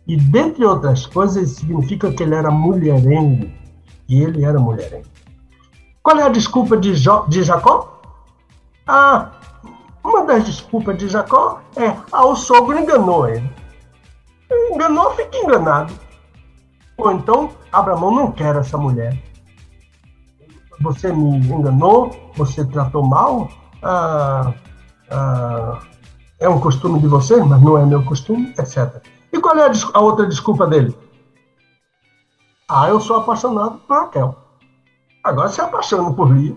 E, dentre outras coisas, significa que ele era mulherengo. E ele era mulherengo. Qual é a desculpa de Jacó? Uma das desculpas de Jacó o sogro enganou ele. Enganou, fica enganado. Ou então, Abraão não quer essa mulher. Você me enganou, você tratou mal, é um costume de você, mas não é meu costume, etc. E qual é a outra desculpa dele? Eu sou apaixonado por Raquel. Agora se apaixona por Lia.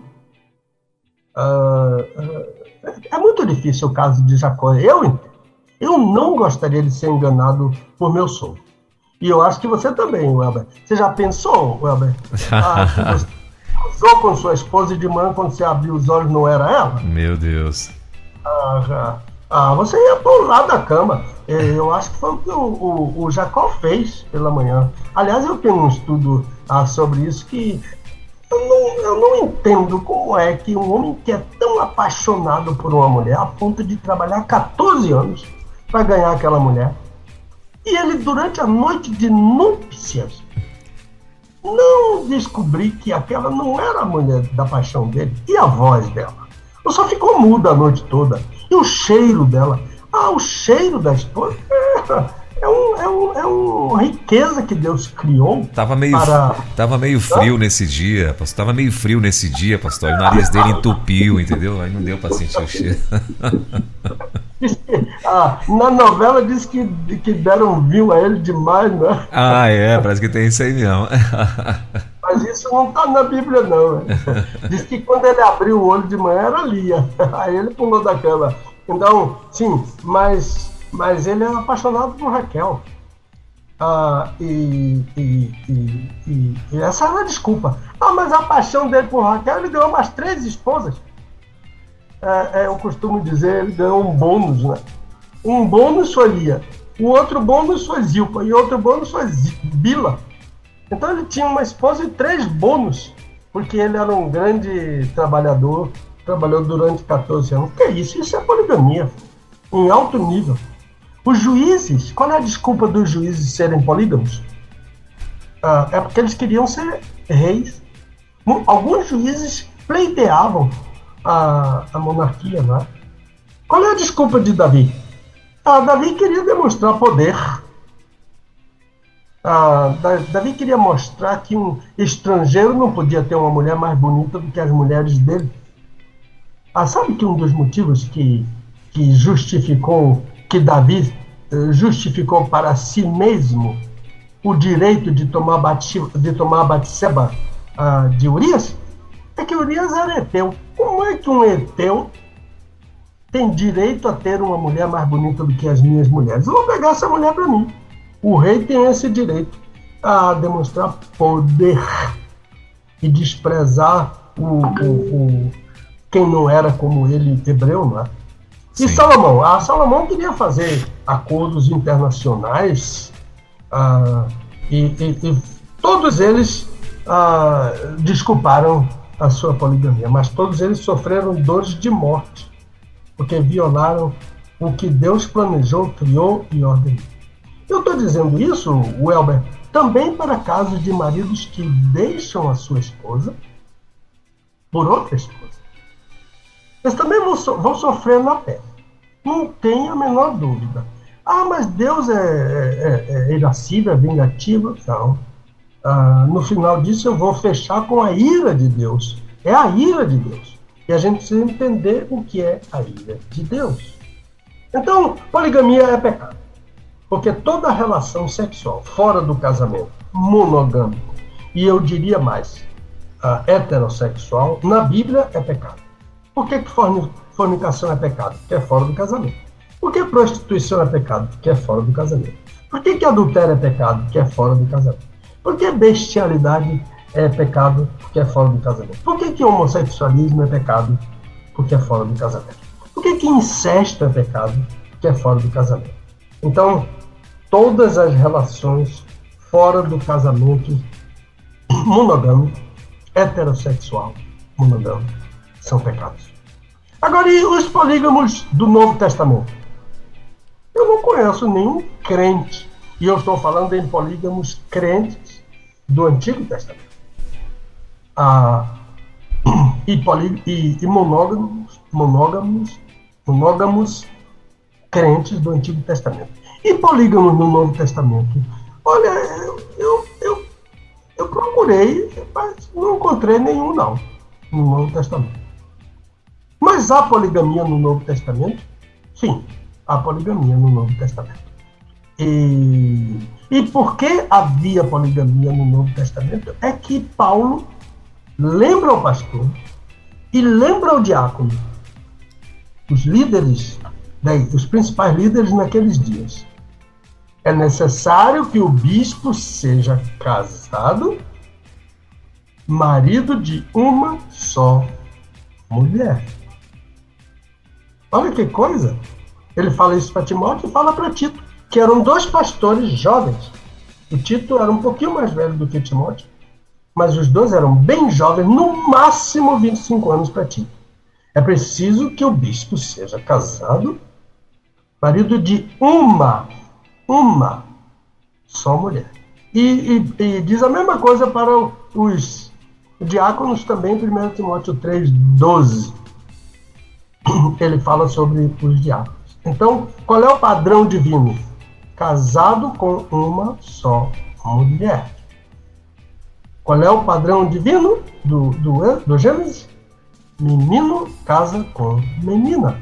É muito difícil o caso de Jacó. Eu não gostaria de ser enganado por meu sogro. E eu acho que você também, Welber. Você já pensou, Welber? Você casou com sua esposa e de manhã, quando você abriu os olhos, não era ela? Meu Deus. Você ia para o lado da cama. Eu acho que foi o que o Jacó fez pela manhã. Aliás, eu tenho um estudo sobre isso que eu não entendo como é que um homem que é tão apaixonado por uma mulher a ponto de trabalhar 14 anos para ganhar aquela mulher. E ele, durante a noite de núpcias, não descobri que aquela não era a mulher da paixão dele. E a voz dela? Ela só ficou muda a noite toda. E o cheiro dela? O cheiro da esposa é uma riqueza que Deus criou. Tava meio frio nesse dia, pastor. Tava meio frio nesse dia, pastor. O nariz dele entupiu, entendeu? Aí não deu para sentir o cheiro. Na novela diz que deram vinho a ele demais, né? Parece que tem isso aí mesmo. Mas isso não está na Bíblia, não. Diz que quando ele abriu o olho de manhã era Lia. Aí ele pulou da cama. Então, sim, mas ele era apaixonado por Raquel. E essa era a desculpa. Mas a paixão dele por Raquel, ele ganhou umas 3 esposas. Eu costumo dizer, ele ganhou um bônus, né? Um bônus foi Lia, o outro bônus foi Zilpa e outro bônus foi Bila. Então ele tinha uma esposa e 3 bônus, porque ele era um grande trabalhador, trabalhou durante 14 anos. Que é isso? Isso é poligamia, em alto nível. Os juízes, qual é a desculpa dos juízes serem polígamos? É porque eles queriam ser reis. Alguns juízes pleiteavam a monarquia, né? Qual é a desculpa de Davi? Davi queria demonstrar poder. Davi queria mostrar que um estrangeiro não podia ter uma mulher mais bonita do que as mulheres dele. Sabe que um dos motivos que justificou, que Davi justificou para si mesmo o direito de tomar a Batseba de Urias, é que Urias era heteu. Como é que um heteu tem direito a ter uma mulher mais bonita do que as minhas mulheres? Eu vou pegar essa mulher para mim. O rei tem esse direito a demonstrar poder e desprezar quem não era como ele, hebreu, não é? E Salomão? Salomão queria fazer acordos internacionais e todos eles desculparam a sua poligamia, mas todos eles sofreram dores de morte, porque violaram o que Deus planejou, criou e ordenou. Eu estou dizendo isso, Welber, também para casos de maridos que deixam a sua esposa por outra esposa. Eles também vão sofrer na pele. Não tem a menor dúvida. Mas Deus é irascível, é vingativo? Não. No final disso eu vou fechar com a ira de Deus. É a ira de Deus. E a gente precisa entender o que é a ira de Deus. Então, poligamia é pecado. Porque toda relação sexual fora do casamento, monogâmico, e eu diria mais, heterossexual, na Bíblia é pecado. Por que fornicação é pecado? Porque é fora do casamento. Por que prostituição é pecado? Porque é fora do casamento. Por que adultério é pecado? Porque é fora do casamento. Por que bestialidade é pecado? Porque é fora do casamento. Por que homossexualismo é pecado? Porque é fora do casamento. Por que incesto é pecado? Porque é fora do casamento. Então, todas as relações fora do casamento monogâmico, heterossexual, monogâmico, são pecados. Agora, e os polígamos do Novo Testamento? Eu não conheço nenhum crente, e eu estou falando em polígamos crentes do Antigo Testamento. E monógamos crentes do Antigo Testamento. E polígamos no Novo Testamento? Olha, eu procurei, mas não encontrei nenhum, não, no Novo Testamento. Mas há poligamia no Novo Testamento? Sim, há poligamia no Novo Testamento. E por que havia poligamia no Novo Testamento? É que Paulo lembra ao pastor e lembra ao diácono, os líderes, os principais líderes naqueles dias. É necessário que o bispo seja casado, marido de uma só mulher. Olha que coisa! Ele fala isso para Timóteo e fala para Tito, que eram dois pastores jovens. O Tito era um pouquinho mais velho do que Timóteo, mas os dois eram bem jovens, no máximo 25 anos para Tito. É preciso que o bispo seja casado, marido de uma só mulher. E diz a mesma coisa para os diáconos também, 1 Timóteo 3,12. Ele fala sobre os diáconos. Então, qual é o padrão divino? Casado com uma só mulher. Qual é o padrão divino do Gênesis? Menino casa com menina.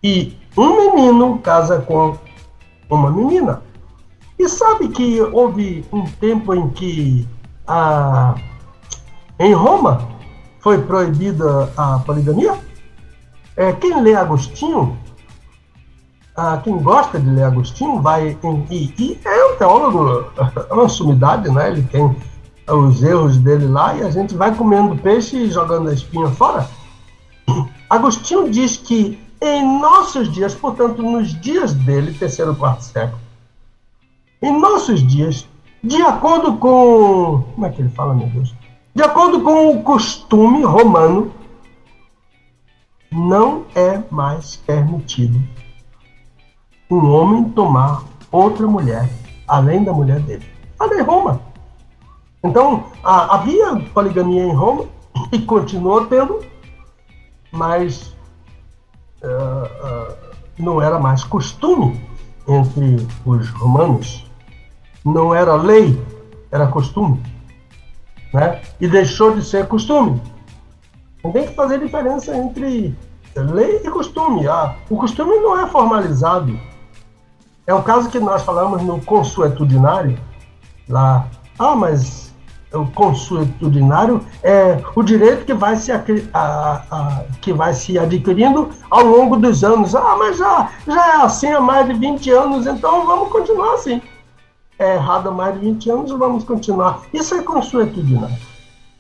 E um menino casa com uma menina. E sabe que houve um tempo em que em Roma foi proibida a poligamia? Quem lê Agostinho, quem gosta de ler Agostinho, e é um teólogo, é uma sumidade, né? Ele tem os erros dele lá e a gente vai comendo peixe e jogando a espinha fora. Agostinho diz que em nossos dias, portanto, nos dias dele, 3º, 4º século, em nossos dias, de acordo com... Como é que ele fala, meu Deus? De acordo com o costume romano, não é mais permitido um homem tomar outra mulher, além da mulher dele. Olha em Roma. Então, havia poligamia em Roma, e continuou tendo, mas não era mais costume entre os romanos. Não era lei, era costume. Né? E deixou de ser costume. Tem que fazer diferença entre lei e costume. O costume não é formalizado. É o caso que nós falamos no consuetudinário. Lá, mas o consuetudinário é o direito que vai se adquirindo ao longo dos anos. Mas já é assim há mais de 20 anos, então vamos continuar assim. É errado há mais de 20 anos, vamos continuar. Isso é consuetudinário.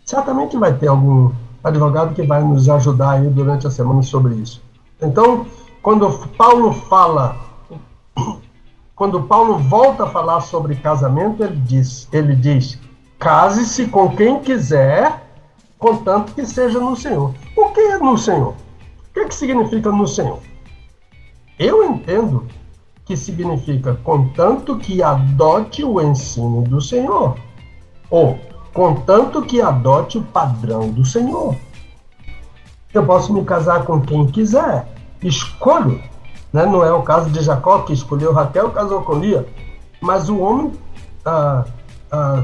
Certamente vai ter algum advogado que vai nos ajudar aí durante a semana sobre isso. Então, quando Paulo volta a falar sobre casamento, ele diz, Case-se com quem quiser, contanto que seja no Senhor. O que é no Senhor? O que significa no Senhor? Eu entendo que significa contanto que adote o ensino do Senhor, ou contanto que adote o padrão do Senhor. Eu posso me casar com quem quiser, escolho, né? Não é o caso de Jacó, que escolheu Raquel e casou com Lia, mas o homem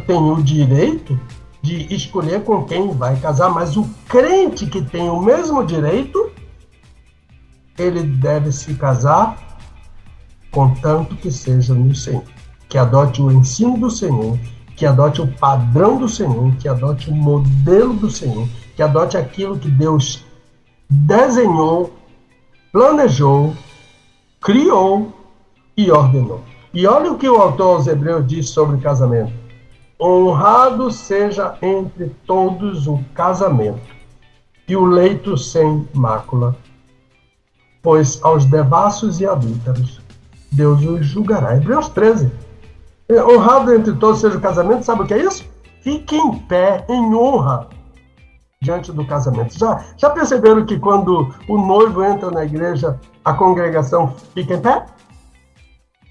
tem o direito de escolher com quem vai casar, mas o crente que tem o mesmo direito, ele deve se casar contanto que seja no Senhor, que adote o ensino do Senhor, que adote o padrão do Senhor, que adote o modelo do Senhor, que adote aquilo que Deus desenhou, planejou, criou e ordenou. E olha o que o autor aos Hebreus diz sobre casamento. Honrado seja entre todos o casamento e o leito sem mácula, pois aos devassos e adúlteros Deus os julgará. Hebreus 13. Honrado entre todos seja o casamento, sabe o que é isso? Fique em pé, em honra, diante do casamento. Já perceberam que quando o noivo entra na igreja, a congregação fica em pé?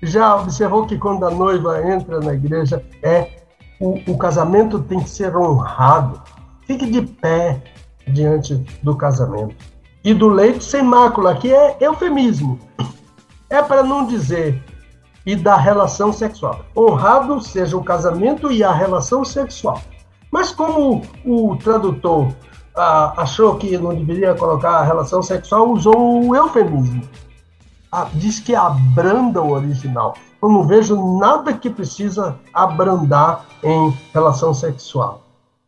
Já observou que quando a noiva entra na igreja, o casamento tem que ser honrado. Fique de pé diante do casamento. E do leito sem mácula, que é eufemismo. É para não dizer e da relação sexual. Honrado seja o casamento e a relação sexual. Mas como o tradutor achou que não deveria colocar a relação sexual, usou o eufemismo. Diz que abranda o original. Eu não vejo nada que precisa abrandar em relação sexual.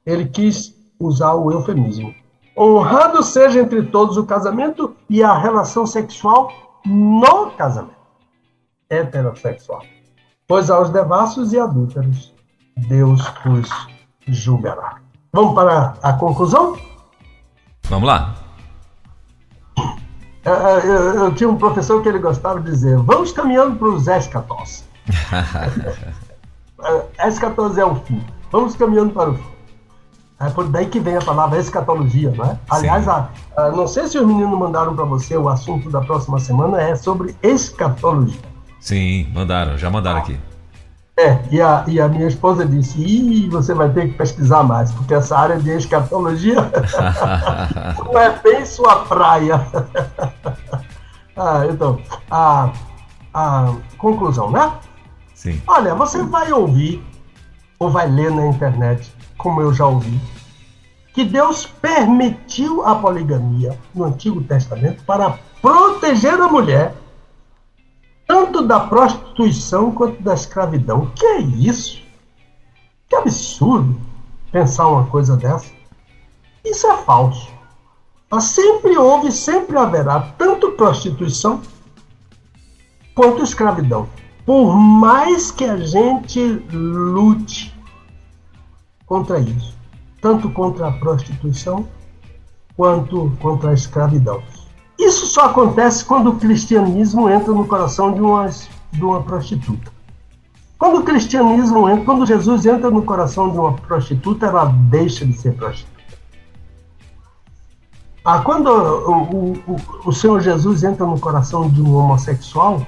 Ele quis usar o eufemismo. Honrado seja entre todos o casamento e a relação sexual no casamento heterossexual, pois aos devassos e adúlteros Deus os julgará. Vamos para a conclusão? Vamos lá. Eu tinha um professor que ele gostava de dizer: vamos caminhando para os escatos. Escatos é o fim. Vamos caminhando para o fim. É por daí que vem a palavra escatologia, não é? Aliás, não sei se os meninos mandaram para você, o assunto da próxima semana é sobre escatologia. Sim, já mandaram aqui. E a minha esposa disse: você vai ter que pesquisar mais, porque essa área de escatologia não é bem sua praia. Então, a conclusão, né? Sim. Olha, você vai ouvir, ou vai ler na internet, como eu já ouvi, que Deus permitiu a poligamia no Antigo Testamento para proteger a mulher tanto da prostituição quanto da escravidão. Que é isso? Que absurdo pensar uma coisa dessa. Isso é falso. Mas sempre houve, sempre haverá tanto prostituição quanto escravidão. Por mais que a gente lute contra isso, tanto contra a prostituição quanto contra a escravidão. Isso só acontece quando o cristianismo entra no coração de uma prostituta. Quando o cristianismo entra, quando Jesus entra no coração de uma prostituta, ela deixa de ser prostituta. Quando o Senhor Jesus entra no coração de um homossexual,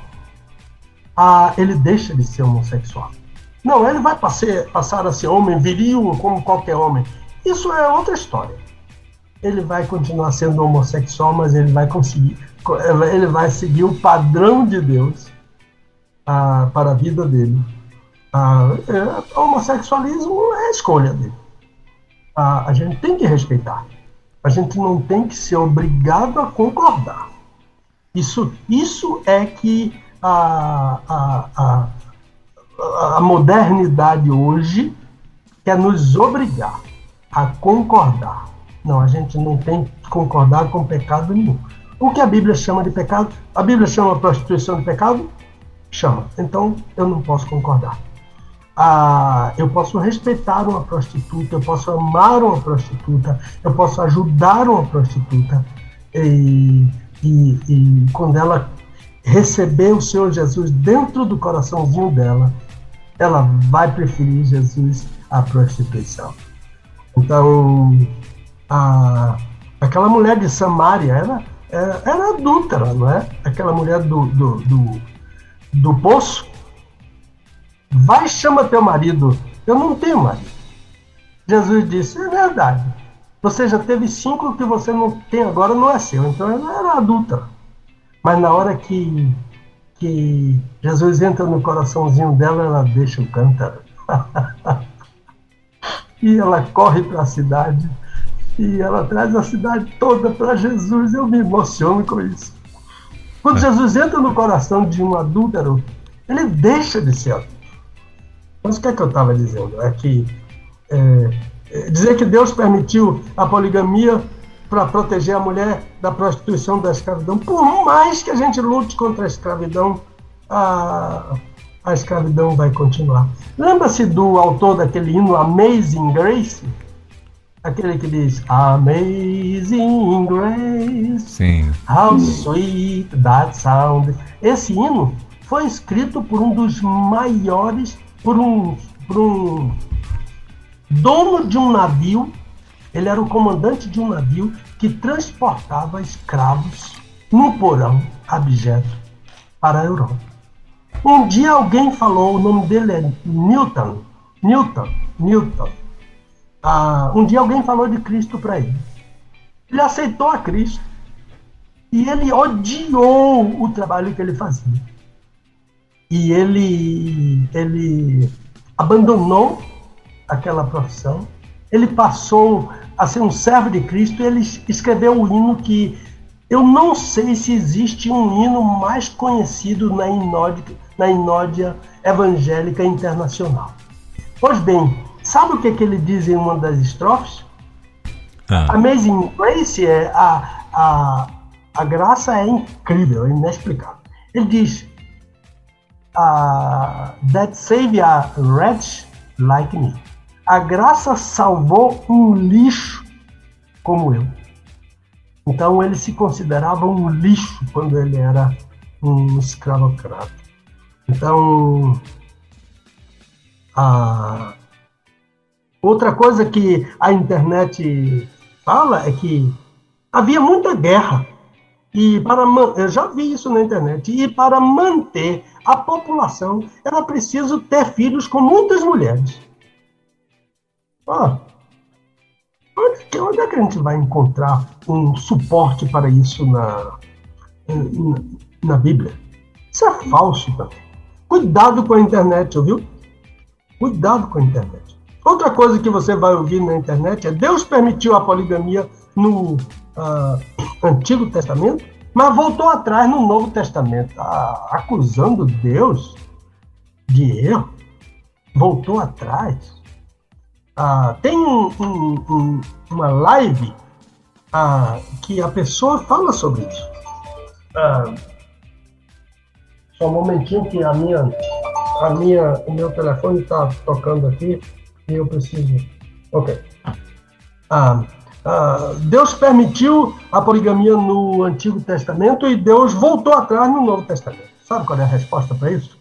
ele deixa de ser homossexual. Não, ele vai passar a ser homem viril como qualquer homem. Isso é outra história. Ele vai continuar sendo homossexual, mas ele vai seguir o padrão de Deus para a vida dele. O homossexualismo é a escolha dele. A gente tem que respeitar. A gente não tem que ser obrigado a concordar. Isso é que a modernidade hoje quer nos obrigar a concordar. Não, a gente não tem que concordar com pecado nenhum. O que a Bíblia chama de pecado? A Bíblia chama a prostituição de pecado? Chama. Então, eu não posso concordar. Eu posso respeitar uma prostituta, eu posso amar uma prostituta, eu posso ajudar uma prostituta. E quando ela receber o Senhor Jesus dentro do coraçãozinho dela, ela vai preferir Jesus à prostituição. Então, aquela mulher de Samaria era adúltera, não é? Aquela mulher do poço. Vai, chama teu marido. Eu não tenho marido. Jesus disse, é verdade. Você já teve 5, o que você não tem agora não é seu. Então ela era adúltera. Mas na hora que Jesus entra no coraçãozinho dela, ela deixa o cântaro. E ela corre para a cidade. E ela traz a cidade toda para Jesus. Eu me emociono com isso. Quando Jesus entra no coração de um adúltero, ele deixa de ser adúltero. Mas o que é que eu estava dizendo? É que dizer que Deus permitiu a poligamia para proteger a mulher da prostituição, da escravidão. Por mais que a gente lute contra a escravidão, a escravidão vai continuar. Lembra-se do autor daquele hino Amazing Grace? Aquele que diz Amazing Grace, sim. How sweet that sound. Esse hino foi escrito por um dos maiores, por um dono de um navio. Ele era o comandante de um navio que transportava escravos num porão abjeto para a Europa. Um dia alguém falou, o nome dele é Newton. Um dia alguém falou de Cristo para ele. Ele aceitou a Cristo e ele odiou o trabalho que ele fazia. E ele abandonou aquela profissão. Ele passou a ser um servo de Cristo e ele escreveu um hino que eu não sei se existe um hino mais conhecido na Inódia Evangélica Internacional. Pois bem, sabe o que ele diz em uma das estrofes? Amazing Grace a graça é incrível, é inexplicável. Ele diz that save a wretch like me. A graça salvou um lixo como eu. Então ele se considerava um lixo quando ele era um escravocrata. Então, outra coisa que a internet fala é que havia muita guerra. Eu já vi isso na internet. E para manter a população, era preciso ter filhos com muitas mulheres. Onde é que a gente vai encontrar um suporte para isso na Bíblia? Isso é falso também. Cuidado com a internet, ouviu? Cuidado com a internet. Outra coisa que você vai ouvir na internet é Deus permitiu a poligamia no Antigo Testamento, mas voltou atrás no Novo Testamento, acusando Deus de erro. Voltou atrás. Tem uma live que a pessoa fala sobre isso. Só um momentinho que o meu telefone está tocando aqui e eu preciso... Ok. Deus permitiu a poligamia no Antigo Testamento e Deus voltou atrás no Novo Testamento. Sabe qual é a resposta para isso?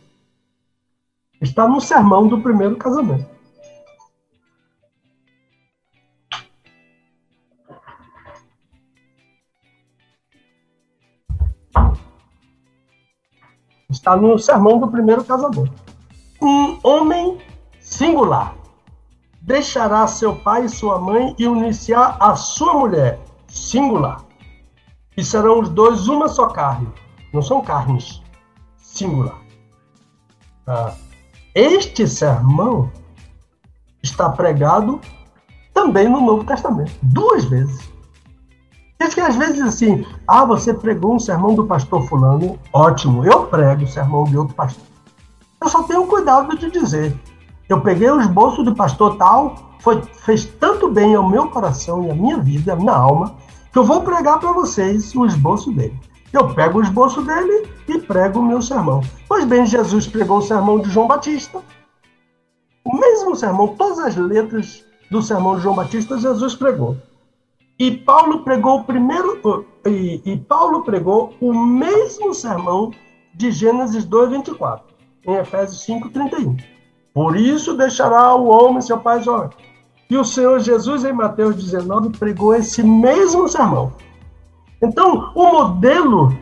Está no sermão do primeiro casamento. Está no sermão do primeiro casamento. Um homem singular deixará seu pai e sua mãe e unir-se-á a sua mulher, singular. E serão os dois uma só carne. Não são carnes, singular. Este sermão está pregado também no Novo Testamento, 2 vezes. Diz que às vezes assim, você pregou um sermão do pastor fulano, ótimo, eu prego o sermão de outro pastor. Eu só tenho cuidado de dizer, eu peguei o esboço do pastor tal, fez tanto bem ao meu coração e à minha vida, à minha alma, que eu vou pregar para vocês o esboço dele. Eu pego o esboço dele e prego o meu sermão. Pois bem, Jesus pregou o sermão de João Batista, o mesmo sermão, todas as letras do sermão de João Batista, Jesus pregou. E Paulo pregou o mesmo sermão de Gênesis 2:24, em Efésios 5:31. Por isso deixará o homem seu pai e sua mãe. E o Senhor Jesus, em Mateus 19, pregou esse mesmo sermão. Então, o modelo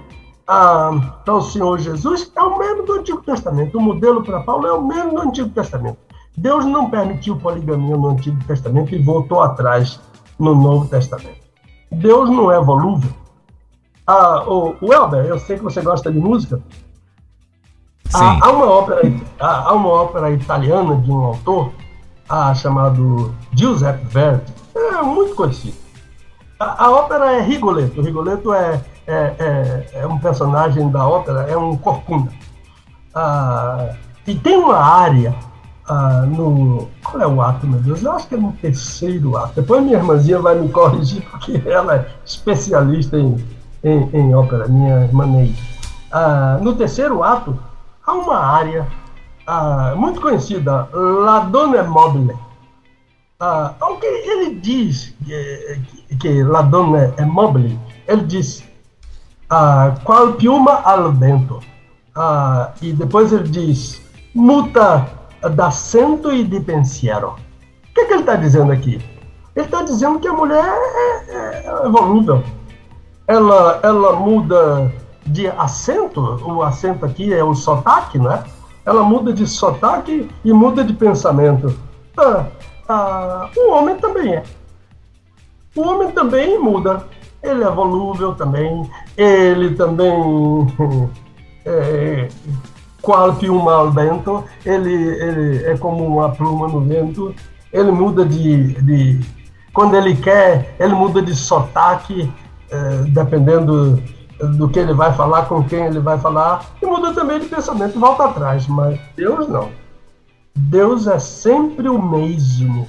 para o Senhor Jesus é o mesmo do Antigo Testamento. O modelo para Paulo é o mesmo do Antigo Testamento. Deus não permitiu poligamia no Antigo Testamento e voltou atrás no Novo Testamento. Deus não é volúvel. O Elber, eu sei que você gosta de música. Há uma ópera italiana de um autor chamado Giuseppe Verdi. É muito conhecido. A ópera é Rigoletto. Rigoletto é um personagem da ópera, é um corcunda. E tem uma área qual é o ato, meu Deus? Eu acho que é no terceiro ato. Depois minha irmãzinha vai me corrigir, porque ela é especialista em ópera, minha irmã Neide. No terceiro ato, há uma área muito conhecida, La Donna è mobile. Aunque ele diz que La Donna è mobile, ele diz qual piuma al vento. E depois ele diz muta d'accento e de pensiero. O que ele está dizendo aqui? Ele está dizendo que a mulher é volúvel. Ela muda de acento, o acento aqui é o sotaque, né? Ela muda de sotaque e muda de pensamento. O homem também é. O homem também muda. Ele é volúvel também. Ele também qual piuma al vento. Ele é como uma pluma no vento. Ele muda de quando ele quer, ele muda de sotaque, dependendo do que ele vai falar, com quem ele vai falar, e muda também de pensamento e volta atrás. Mas Deus não. Deus é sempre o mesmo.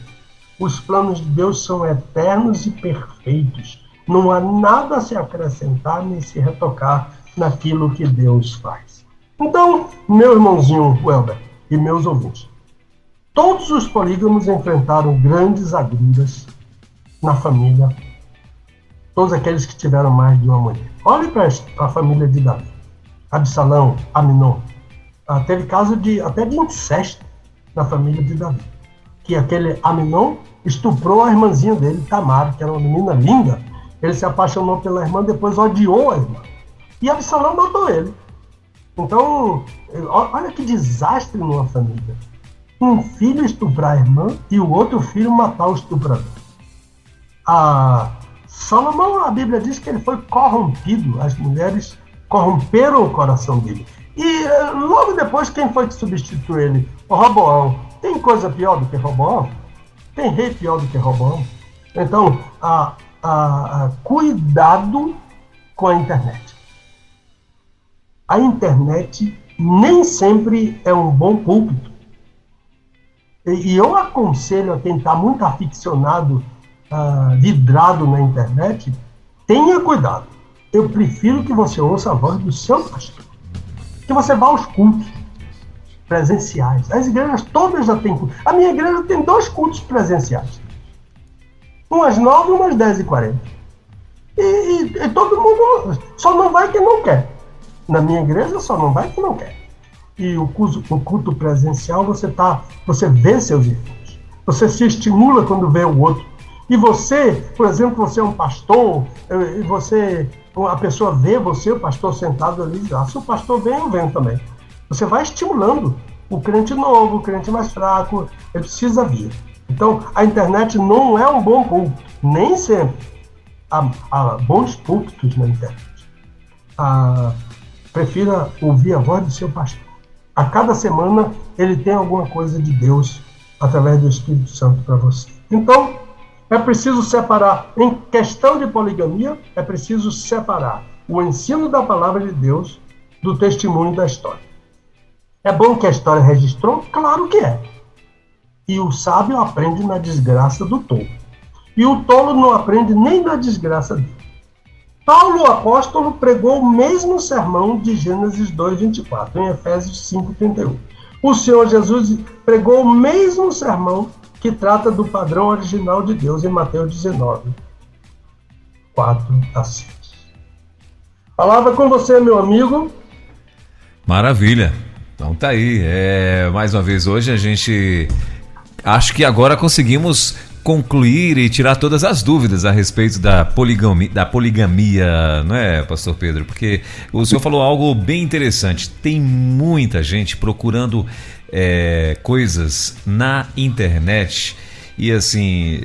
Os planos de Deus são eternos e perfeitos. Não há nada a se acrescentar nem se retocar naquilo que Deus faz. Então, meu irmãozinho Welber e meus ouvintes, todos os polígamos enfrentaram grandes agruras na família, todos aqueles que tiveram mais de uma mulher. Olhe para a família de Davi, Absalão, Aminon. Teve caso até de incesto na família de Davi, que aquele Aminon estuprou a irmãzinha dele, Tamar, que era uma menina linda. Ele se apaixonou pela irmã, depois odiou a irmã. E Absalão matou ele. Então, olha que desastre numa família. Um filho estuprar a irmã e o outro filho matar o estuprador. Salomão, a Bíblia diz que ele foi corrompido. As mulheres corromperam o coração dele. E logo depois, quem foi que substituiu ele? O Roboão. Tem coisa pior do que Roboão? Tem rei pior do que Roboão? Então, cuidado com a internet. A internet nem sempre é um bom púlpito. E eu aconselho a quem está muito aficionado, vidrado na internet, tenha cuidado. Eu prefiro que você ouça a voz do seu pastor. Que você vá aos cultos presenciais. As igrejas todas já têm cultos. A minha igreja tem 2 cultos presenciais. Umas 9 e umas 10h40. E todo mundo só não vai quem não quer. Na minha igreja só não vai quem não quer. E o culto presencial, você vê seus irmãos. Você se estimula quando vê o outro. E você, por exemplo, você é um pastor, a pessoa vê você, o pastor sentado ali, se o pastor vem, eu venho também. Você vai estimulando o crente novo, o crente mais fraco, ele precisa vir. Então, a internet não é um bom púlpito, nem sempre. Há bons púlpitos na internet. Prefira ouvir a voz do seu pastor. A cada semana, ele tem alguma coisa de Deus através do Espírito Santo para você. Então, é preciso separar, em questão de poligamia, é preciso separar o ensino da palavra de Deus do testemunho da história. É bom que a história registrou? Claro que é. E o sábio aprende na desgraça do tolo. E o tolo não aprende nem na desgraça dele. Paulo, o apóstolo, pregou o mesmo sermão de Gênesis 2:24, em Efésios 5:31. O Senhor Jesus pregou o mesmo sermão que trata do padrão original de Deus em Mateus 19, 4-6. Palavra com você, meu amigo. Maravilha. Então tá aí. Mais uma vez hoje a gente acho que agora conseguimos concluir e tirar todas as dúvidas a respeito da poligamia, não é, pastor Pedro? Porque o senhor falou algo bem interessante. Tem muita gente procurando coisas na internet. E assim,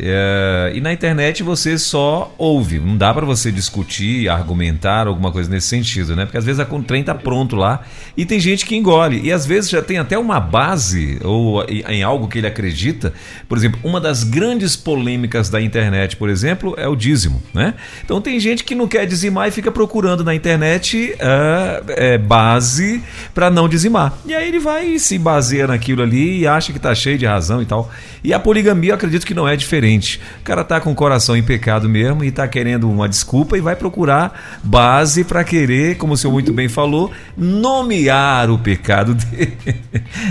e na internet você só ouve, não dá para você discutir, argumentar, alguma coisa nesse sentido, né? Porque às vezes o trem tá pronto lá e tem gente que engole, e às vezes já tem até uma base ou em algo que ele acredita. Por exemplo, uma das grandes polêmicas da internet, por exemplo, é o dízimo, né? Então tem gente que não quer dizimar e fica procurando na internet base para não dizimar. E aí ele vai e se baseia naquilo ali e acha que tá cheio de razão e tal. E a poligamia, eu acredito que não é diferente. O cara tá com o coração em pecado mesmo e tá querendo uma desculpa e vai procurar base para querer, como o senhor muito bem falou, nomear o pecado dele.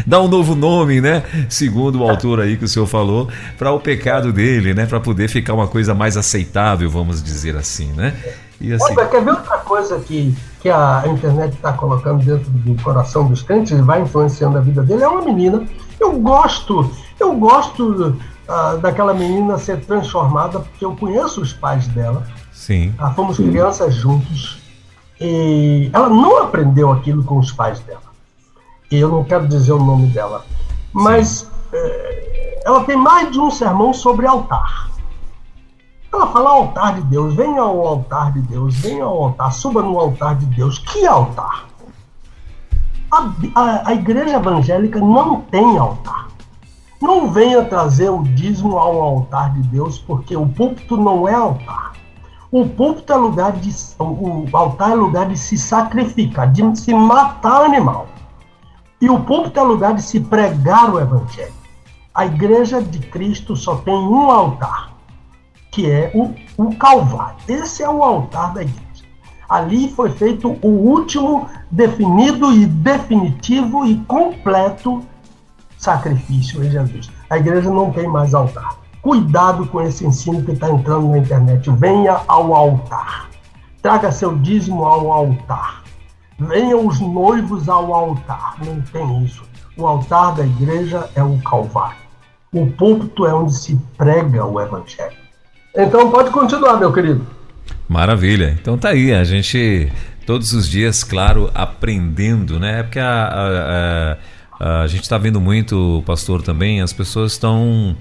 Dar um novo nome, né? Segundo o autor aí que o senhor falou, para o pecado dele, né? Para poder ficar uma coisa mais aceitável, vamos dizer assim, né? E assim... Olha, quer ver outra coisa que a internet está colocando dentro do coração dos crentes e vai influenciando a vida dele? É uma menina. Eu gosto daquela menina ser transformada, porque eu conheço os pais dela. Sim. Fomos crianças juntos. E ela não aprendeu aquilo com os pais dela. E eu não quero dizer o nome dela. Mas ela tem mais de um sermão sobre altar. Ela fala altar de Deus, venha ao altar de Deus, venha ao altar, suba no altar de Deus. Que altar? A igreja evangélica não tem altar. Não venha trazer o dízimo ao altar de Deus, porque o púlpito não é altar. O púlpito é o altar é lugar de se sacrificar, de se matar animal. E o púlpito é lugar de se pregar o evangelho. A igreja de Cristo só tem um altar, que é o Calvário. Esse é o altar da igreja. Ali foi feito o último, definido e definitivo e completo sacrifício em Jesus. A igreja não tem mais altar. Cuidado com esse ensino que está entrando na internet. Venha ao altar. Traga seu dízimo ao altar. Venham os noivos ao altar. Não tem isso. O altar da igreja é o Calvário. O púlpito é onde se prega o evangelho. Então pode continuar, meu querido. Maravilha. Então tá aí, a gente todos os dias, claro, aprendendo, né? Porque a gente está vendo muito, pastor, também, as pessoas estão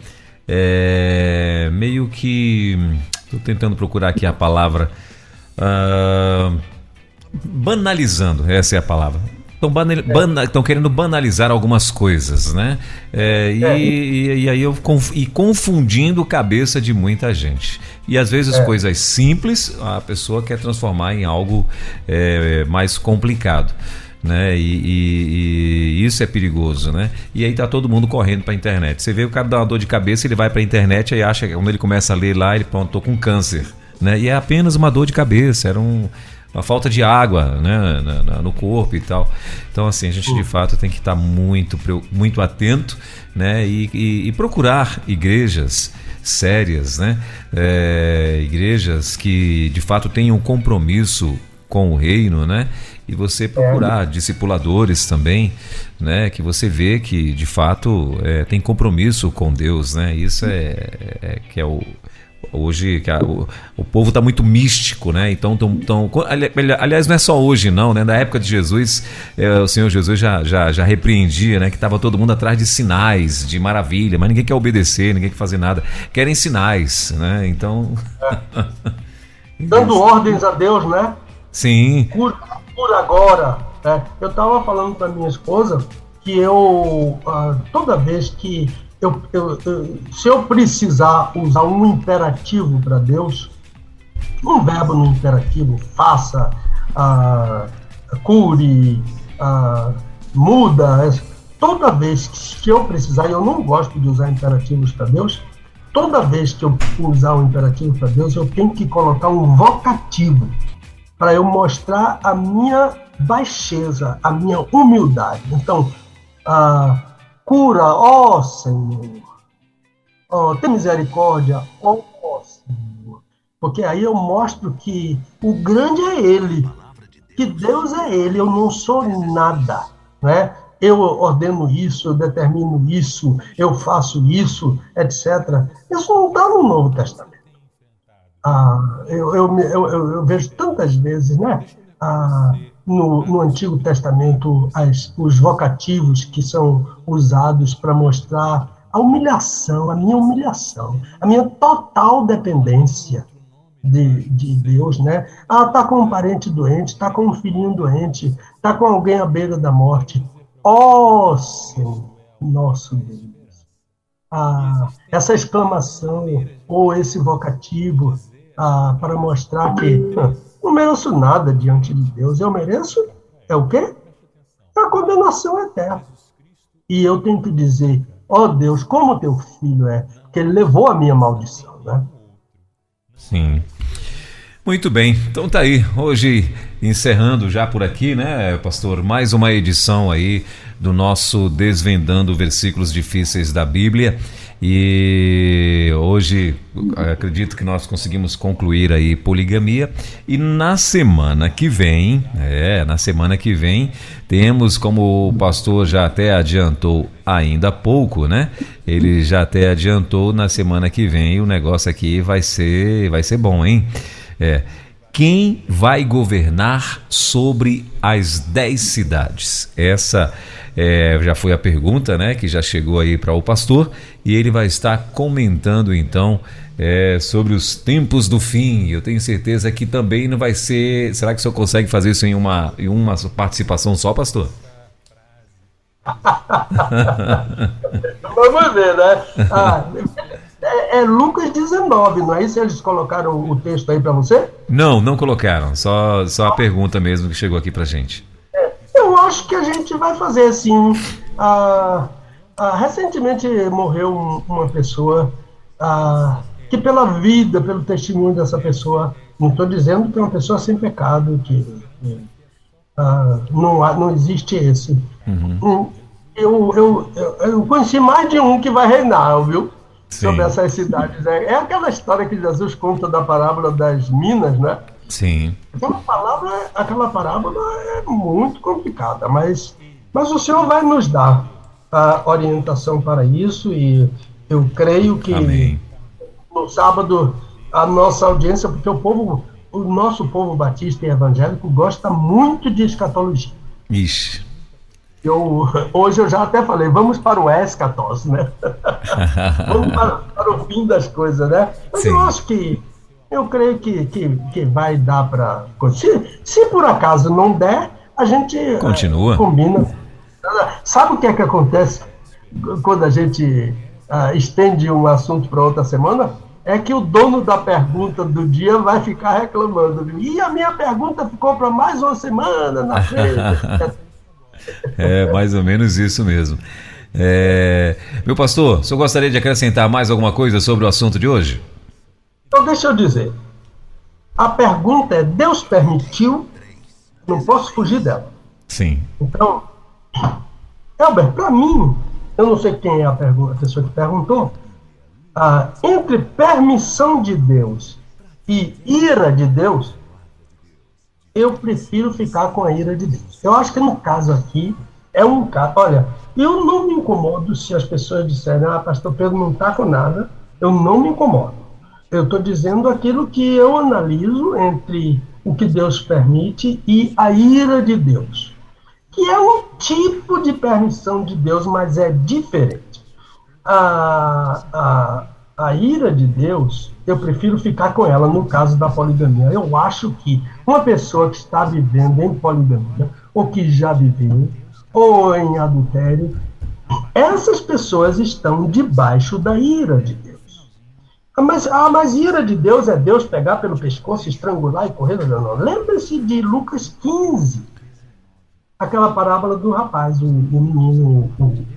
meio que... Estou tentando procurar aqui a palavra... banalizando, essa é a palavra. Estão querendo banalizar algumas coisas, né? E aí confundindo a cabeça de muita gente. E às vezes coisas simples a pessoa quer transformar em algo mais complicado, né? E isso é perigoso, né? E aí tá todo mundo correndo para a internet. Você vê o cara dá uma dor de cabeça, ele vai para a internet e acha que quando ele começa a ler lá, ele pronto, tô com câncer, né? E é apenas uma dor de cabeça, era uma falta de água, né, no corpo e tal. Então, assim, a gente de fato tem que estar muito, muito atento, né, e procurar igrejas sérias, né, igrejas que de fato tenham compromisso com o reino, né, e você procurar discipuladores também, né, que você vê que de fato tem compromisso com Deus, né, isso que é hoje o povo está muito místico, né? Então, aliás, não é só hoje, não, né? Na época de Jesus, o Senhor Jesus já repreendia, né? Que estava todo mundo atrás de sinais, de maravilha, mas ninguém quer obedecer, ninguém quer fazer nada, querem sinais, né? Então, dando ordens a Deus, né? Sim. Por agora, né? Eu estava falando para minha esposa que toda vez que se eu precisar usar um imperativo para Deus, um verbo no imperativo, faça, cure, muda, toda vez que eu precisar, e eu não gosto de usar imperativos para Deus, toda vez que eu usar um imperativo para Deus, eu tenho que colocar um vocativo para eu mostrar a minha baixeza, a minha humildade. Então, cura, ó Senhor, tem misericórdia, ó Senhor, porque aí eu mostro que o grande é Ele, que Deus é Ele, eu não sou nada, né? eu ordeno isso, eu determino isso, eu faço isso, etc. Isso não está no Novo Testamento. Eu vejo tantas vezes, né? No Antigo Testamento, os vocativos que são usados para mostrar a humilhação, a minha total dependência de Deus, né? Tá com um parente doente, tá com um filhinho doente, tá com alguém à beira da morte. Ó Senhor, nosso Deus. Essa exclamação ou esse vocativo para mostrar que não mereço nada diante de Deus. Eu mereço é o quê? É a condenação eterna. E eu tenho que dizer, ó Deus, como teu filho é, que ele levou a minha maldição, né? Sim. Muito bem, então tá aí, hoje encerrando já por aqui, né, pastor, mais uma edição aí do nosso Desvendando Versículos Difíceis da Bíblia, e hoje acredito que nós conseguimos concluir aí poligamia, e na semana que vem, temos, como o pastor já até adiantou ainda há pouco, né, ele já até adiantou, na semana que vem o negócio aqui vai ser bom, hein? Quem vai governar sobre as 10 cidades? Essa já foi a pergunta, né, que já chegou aí para o pastor, e ele vai estar comentando então sobre os tempos do fim. Eu tenho certeza que também não vai ser... Será que o senhor consegue fazer isso em uma participação só, pastor? Vamos ver, né? É Lucas 19, não é isso? Eles colocaram o texto aí para você? Não colocaram. Só a pergunta mesmo que chegou aqui pra gente. Eu acho que a gente vai fazer assim. Recentemente morreu uma pessoa que pela vida, pelo testemunho dessa pessoa, não estou dizendo que é uma pessoa sem pecado, que não existe esse. Uhum. Eu conheci mais de um que vai reinar, viu? Sim. Sobre essas cidades. É aquela história que Jesus conta da parábola das minas, né? Sim. Aquela parábola é muito complicada, mas o Senhor vai nos dar a orientação para isso, e eu creio que Amém. No sábado a nossa audiência, porque o nosso povo batista e evangélico gosta muito de escatologia. Ixi. Hoje eu já até falei, vamos para o escatos, né? Vamos para o fim das coisas, né? Mas Sim. Eu creio que vai dar para... Se por acaso não der, a gente continua. Combina. Sabe o que é que acontece quando a gente estende um assunto para outra semana? É que o dono da pergunta do dia vai ficar reclamando. E a minha pergunta ficou para mais uma semana na frente. É mais ou menos isso mesmo. Meu pastor, o senhor gostaria de acrescentar mais alguma coisa sobre o assunto de hoje? Então deixa eu dizer, a pergunta é: Deus permitiu? Não posso fugir dela. Sim. Então, Elber, para mim, eu não sei quem é a pessoa que perguntou, entre permissão de Deus e ira de Deus, eu prefiro ficar com a ira de Deus. Eu acho que no caso aqui, é um caso... Olha, eu não me incomodo se as pessoas disserem, pastor Pedro não está com nada, eu não me incomodo. Eu estou dizendo aquilo que eu analiso entre o que Deus permite e a ira de Deus, que é um tipo de permissão de Deus, mas é diferente. A ira de Deus, eu prefiro ficar com ela no caso da poligamia. Eu acho que uma pessoa que está vivendo em poligamia, ou que já viveu, ou em adultério, essas pessoas estão debaixo da ira de Deus. Mas ira de Deus é Deus pegar pelo pescoço, estrangular e correr? Não. Lembre-se de Lucas 15, aquela parábola do rapaz, o menino,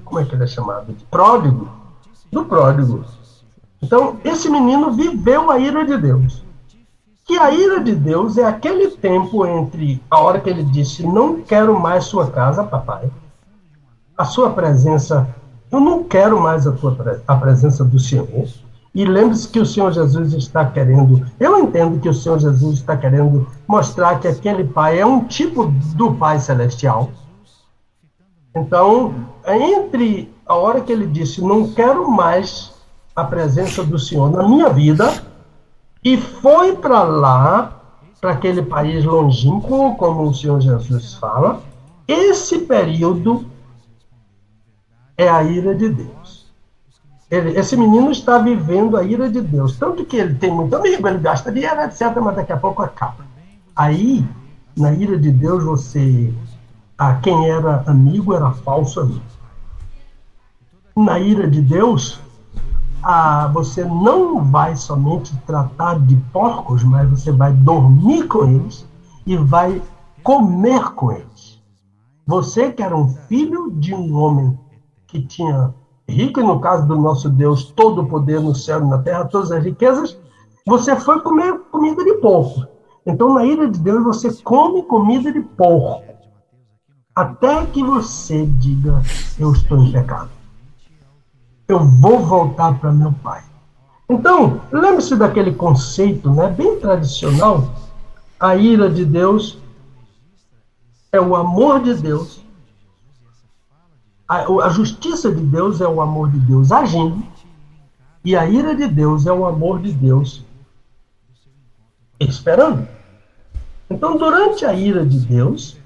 como é que ele é chamado? Pródigo. Do pródigo. Então, esse menino viveu a ira de Deus. Que a ira de Deus é aquele tempo entre a hora que ele disse, não quero mais sua casa, papai, a sua presença, eu não quero mais a presença do Senhor. E lembre-se que o Senhor Jesus está querendo, eu entendo que o Senhor Jesus está querendo mostrar que aquele pai é um tipo do Pai Celestial. Então, entre a hora que ele disse, não quero mais a presença do Senhor na minha vida, e foi para lá, para aquele país longínquo, como o Senhor Jesus fala, esse período é a ira de Deus. Esse menino está vivendo a ira de Deus, tanto que ele tem muito amigo, ele gasta dinheiro, etc., mas daqui a pouco acaba. Aí, na ira de Deus, quem era amigo era falso amigo. Na ira de Deus, você não vai somente tratar de porcos, mas você vai dormir com eles e vai comer com eles. Você que era um filho de um homem que tinha rico, e no caso do nosso Deus, todo o poder no céu e na terra, todas as riquezas, você foi comer comida de porco. Então, na ira de Deus, você come comida de porco, até que você diga, eu estou em pecado. Eu vou voltar para meu pai. Então, lembre-se daquele conceito, né, bem tradicional. A ira de Deus é o amor de Deus. A justiça de Deus é o amor de Deus agindo. E a ira de Deus é o amor de Deus esperando. Então, durante a ira de Deus,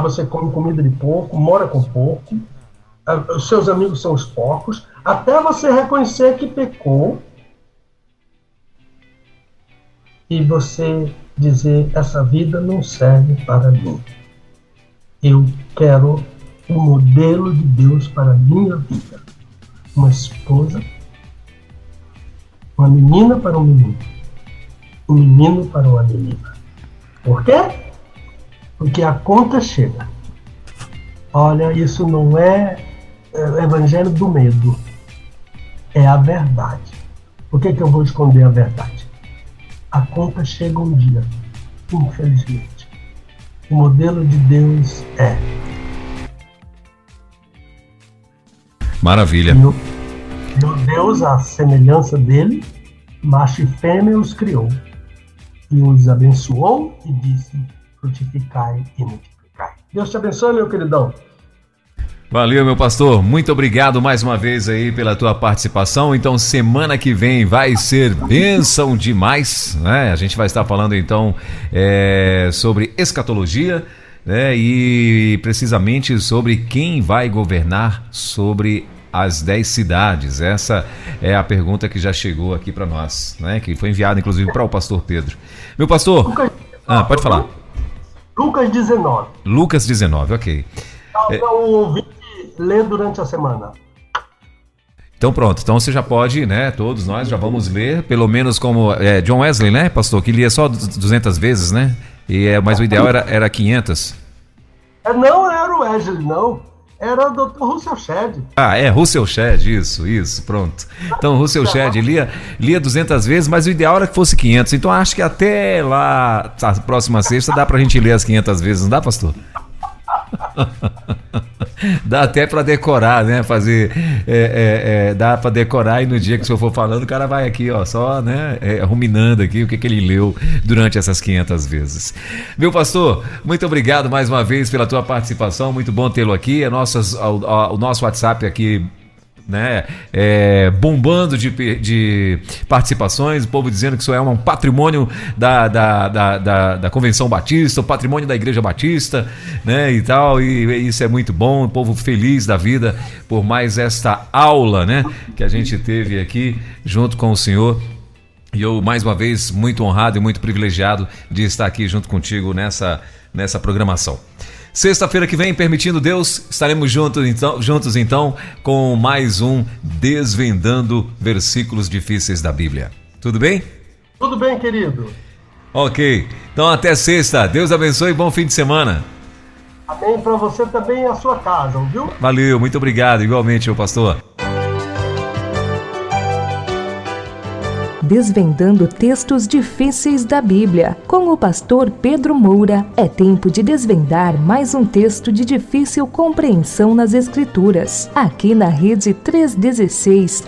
você come comida de porco, mora com porco, os seus amigos são os porcos, até você reconhecer que pecou e você dizer, essa vida não serve para mim. Eu quero o modelo de Deus para a minha vida. Uma esposa, uma menina para um menino, um menino para uma menina. Por quê? Porque a conta chega. Olha, isso não é evangelho do medo. É a verdade. Por que eu vou esconder a verdade? A conta chega um dia, infelizmente. O modelo de Deus é. Maravilha. Meu Deus, a semelhança dele, macho e fêmea os criou. E os abençoou e disse, frutificai e multiplicai. Deus te abençoe, meu queridão. Valeu, meu pastor. Muito obrigado mais uma vez aí pela tua participação. Então, semana que vem vai ser bênção demais, né? A gente vai estar falando então sobre escatologia, né? E precisamente sobre quem vai governar sobre as 10 cidades. Essa é a pergunta que já chegou aqui para nós, né? Que foi enviada inclusive para o pastor Pedro. Meu pastor, pode falar. Lucas 19. Lucas 19, ok. Para o ouvinte ler durante a semana. Então pronto, então você já pode, né, todos nós já vamos ler, pelo menos como John Wesley, né, pastor, que lia só 200 vezes, né, mas o ideal era 500. Não era o Wesley, não, era o Dr. Russell Shedd. Russell Shedd, isso, pronto. Então Russell Shedd lia 200 vezes, mas o ideal era que fosse 500, então acho que até lá, a próxima sexta, dá pra gente ler as 500 vezes, não dá, pastor? Dá até para decorar, né? Dá para decorar e no dia que o senhor for falando, o cara vai aqui, ó, só, né? Ruminando aqui o que ele leu durante essas 500 vezes. Meu pastor, muito obrigado mais uma vez pela tua participação, muito bom tê-lo aqui. O nosso WhatsApp aqui, né, bombando de participações, o povo dizendo que isso é um patrimônio da Convenção Batista, o patrimônio da Igreja Batista, né, e tal, e isso é muito bom, o povo feliz da vida por mais esta aula, né, que a gente teve aqui junto com o senhor. E eu, mais uma vez, muito honrado e muito privilegiado de estar aqui junto contigo nessa programação. Sexta-feira que vem, permitindo Deus, estaremos juntos então com mais um Desvendando Versículos Difíceis da Bíblia. Tudo bem? Tudo bem, querido. Ok, então até sexta. Deus abençoe e bom fim de semana. Amém para você também e a sua casa, viu? Valeu, muito obrigado. Igualmente, meu pastor. Desvendando textos difíceis da Bíblia. Com o pastor Pedro Moura, é tempo de desvendar mais um texto de difícil compreensão nas Escrituras. Aqui na Rede 316,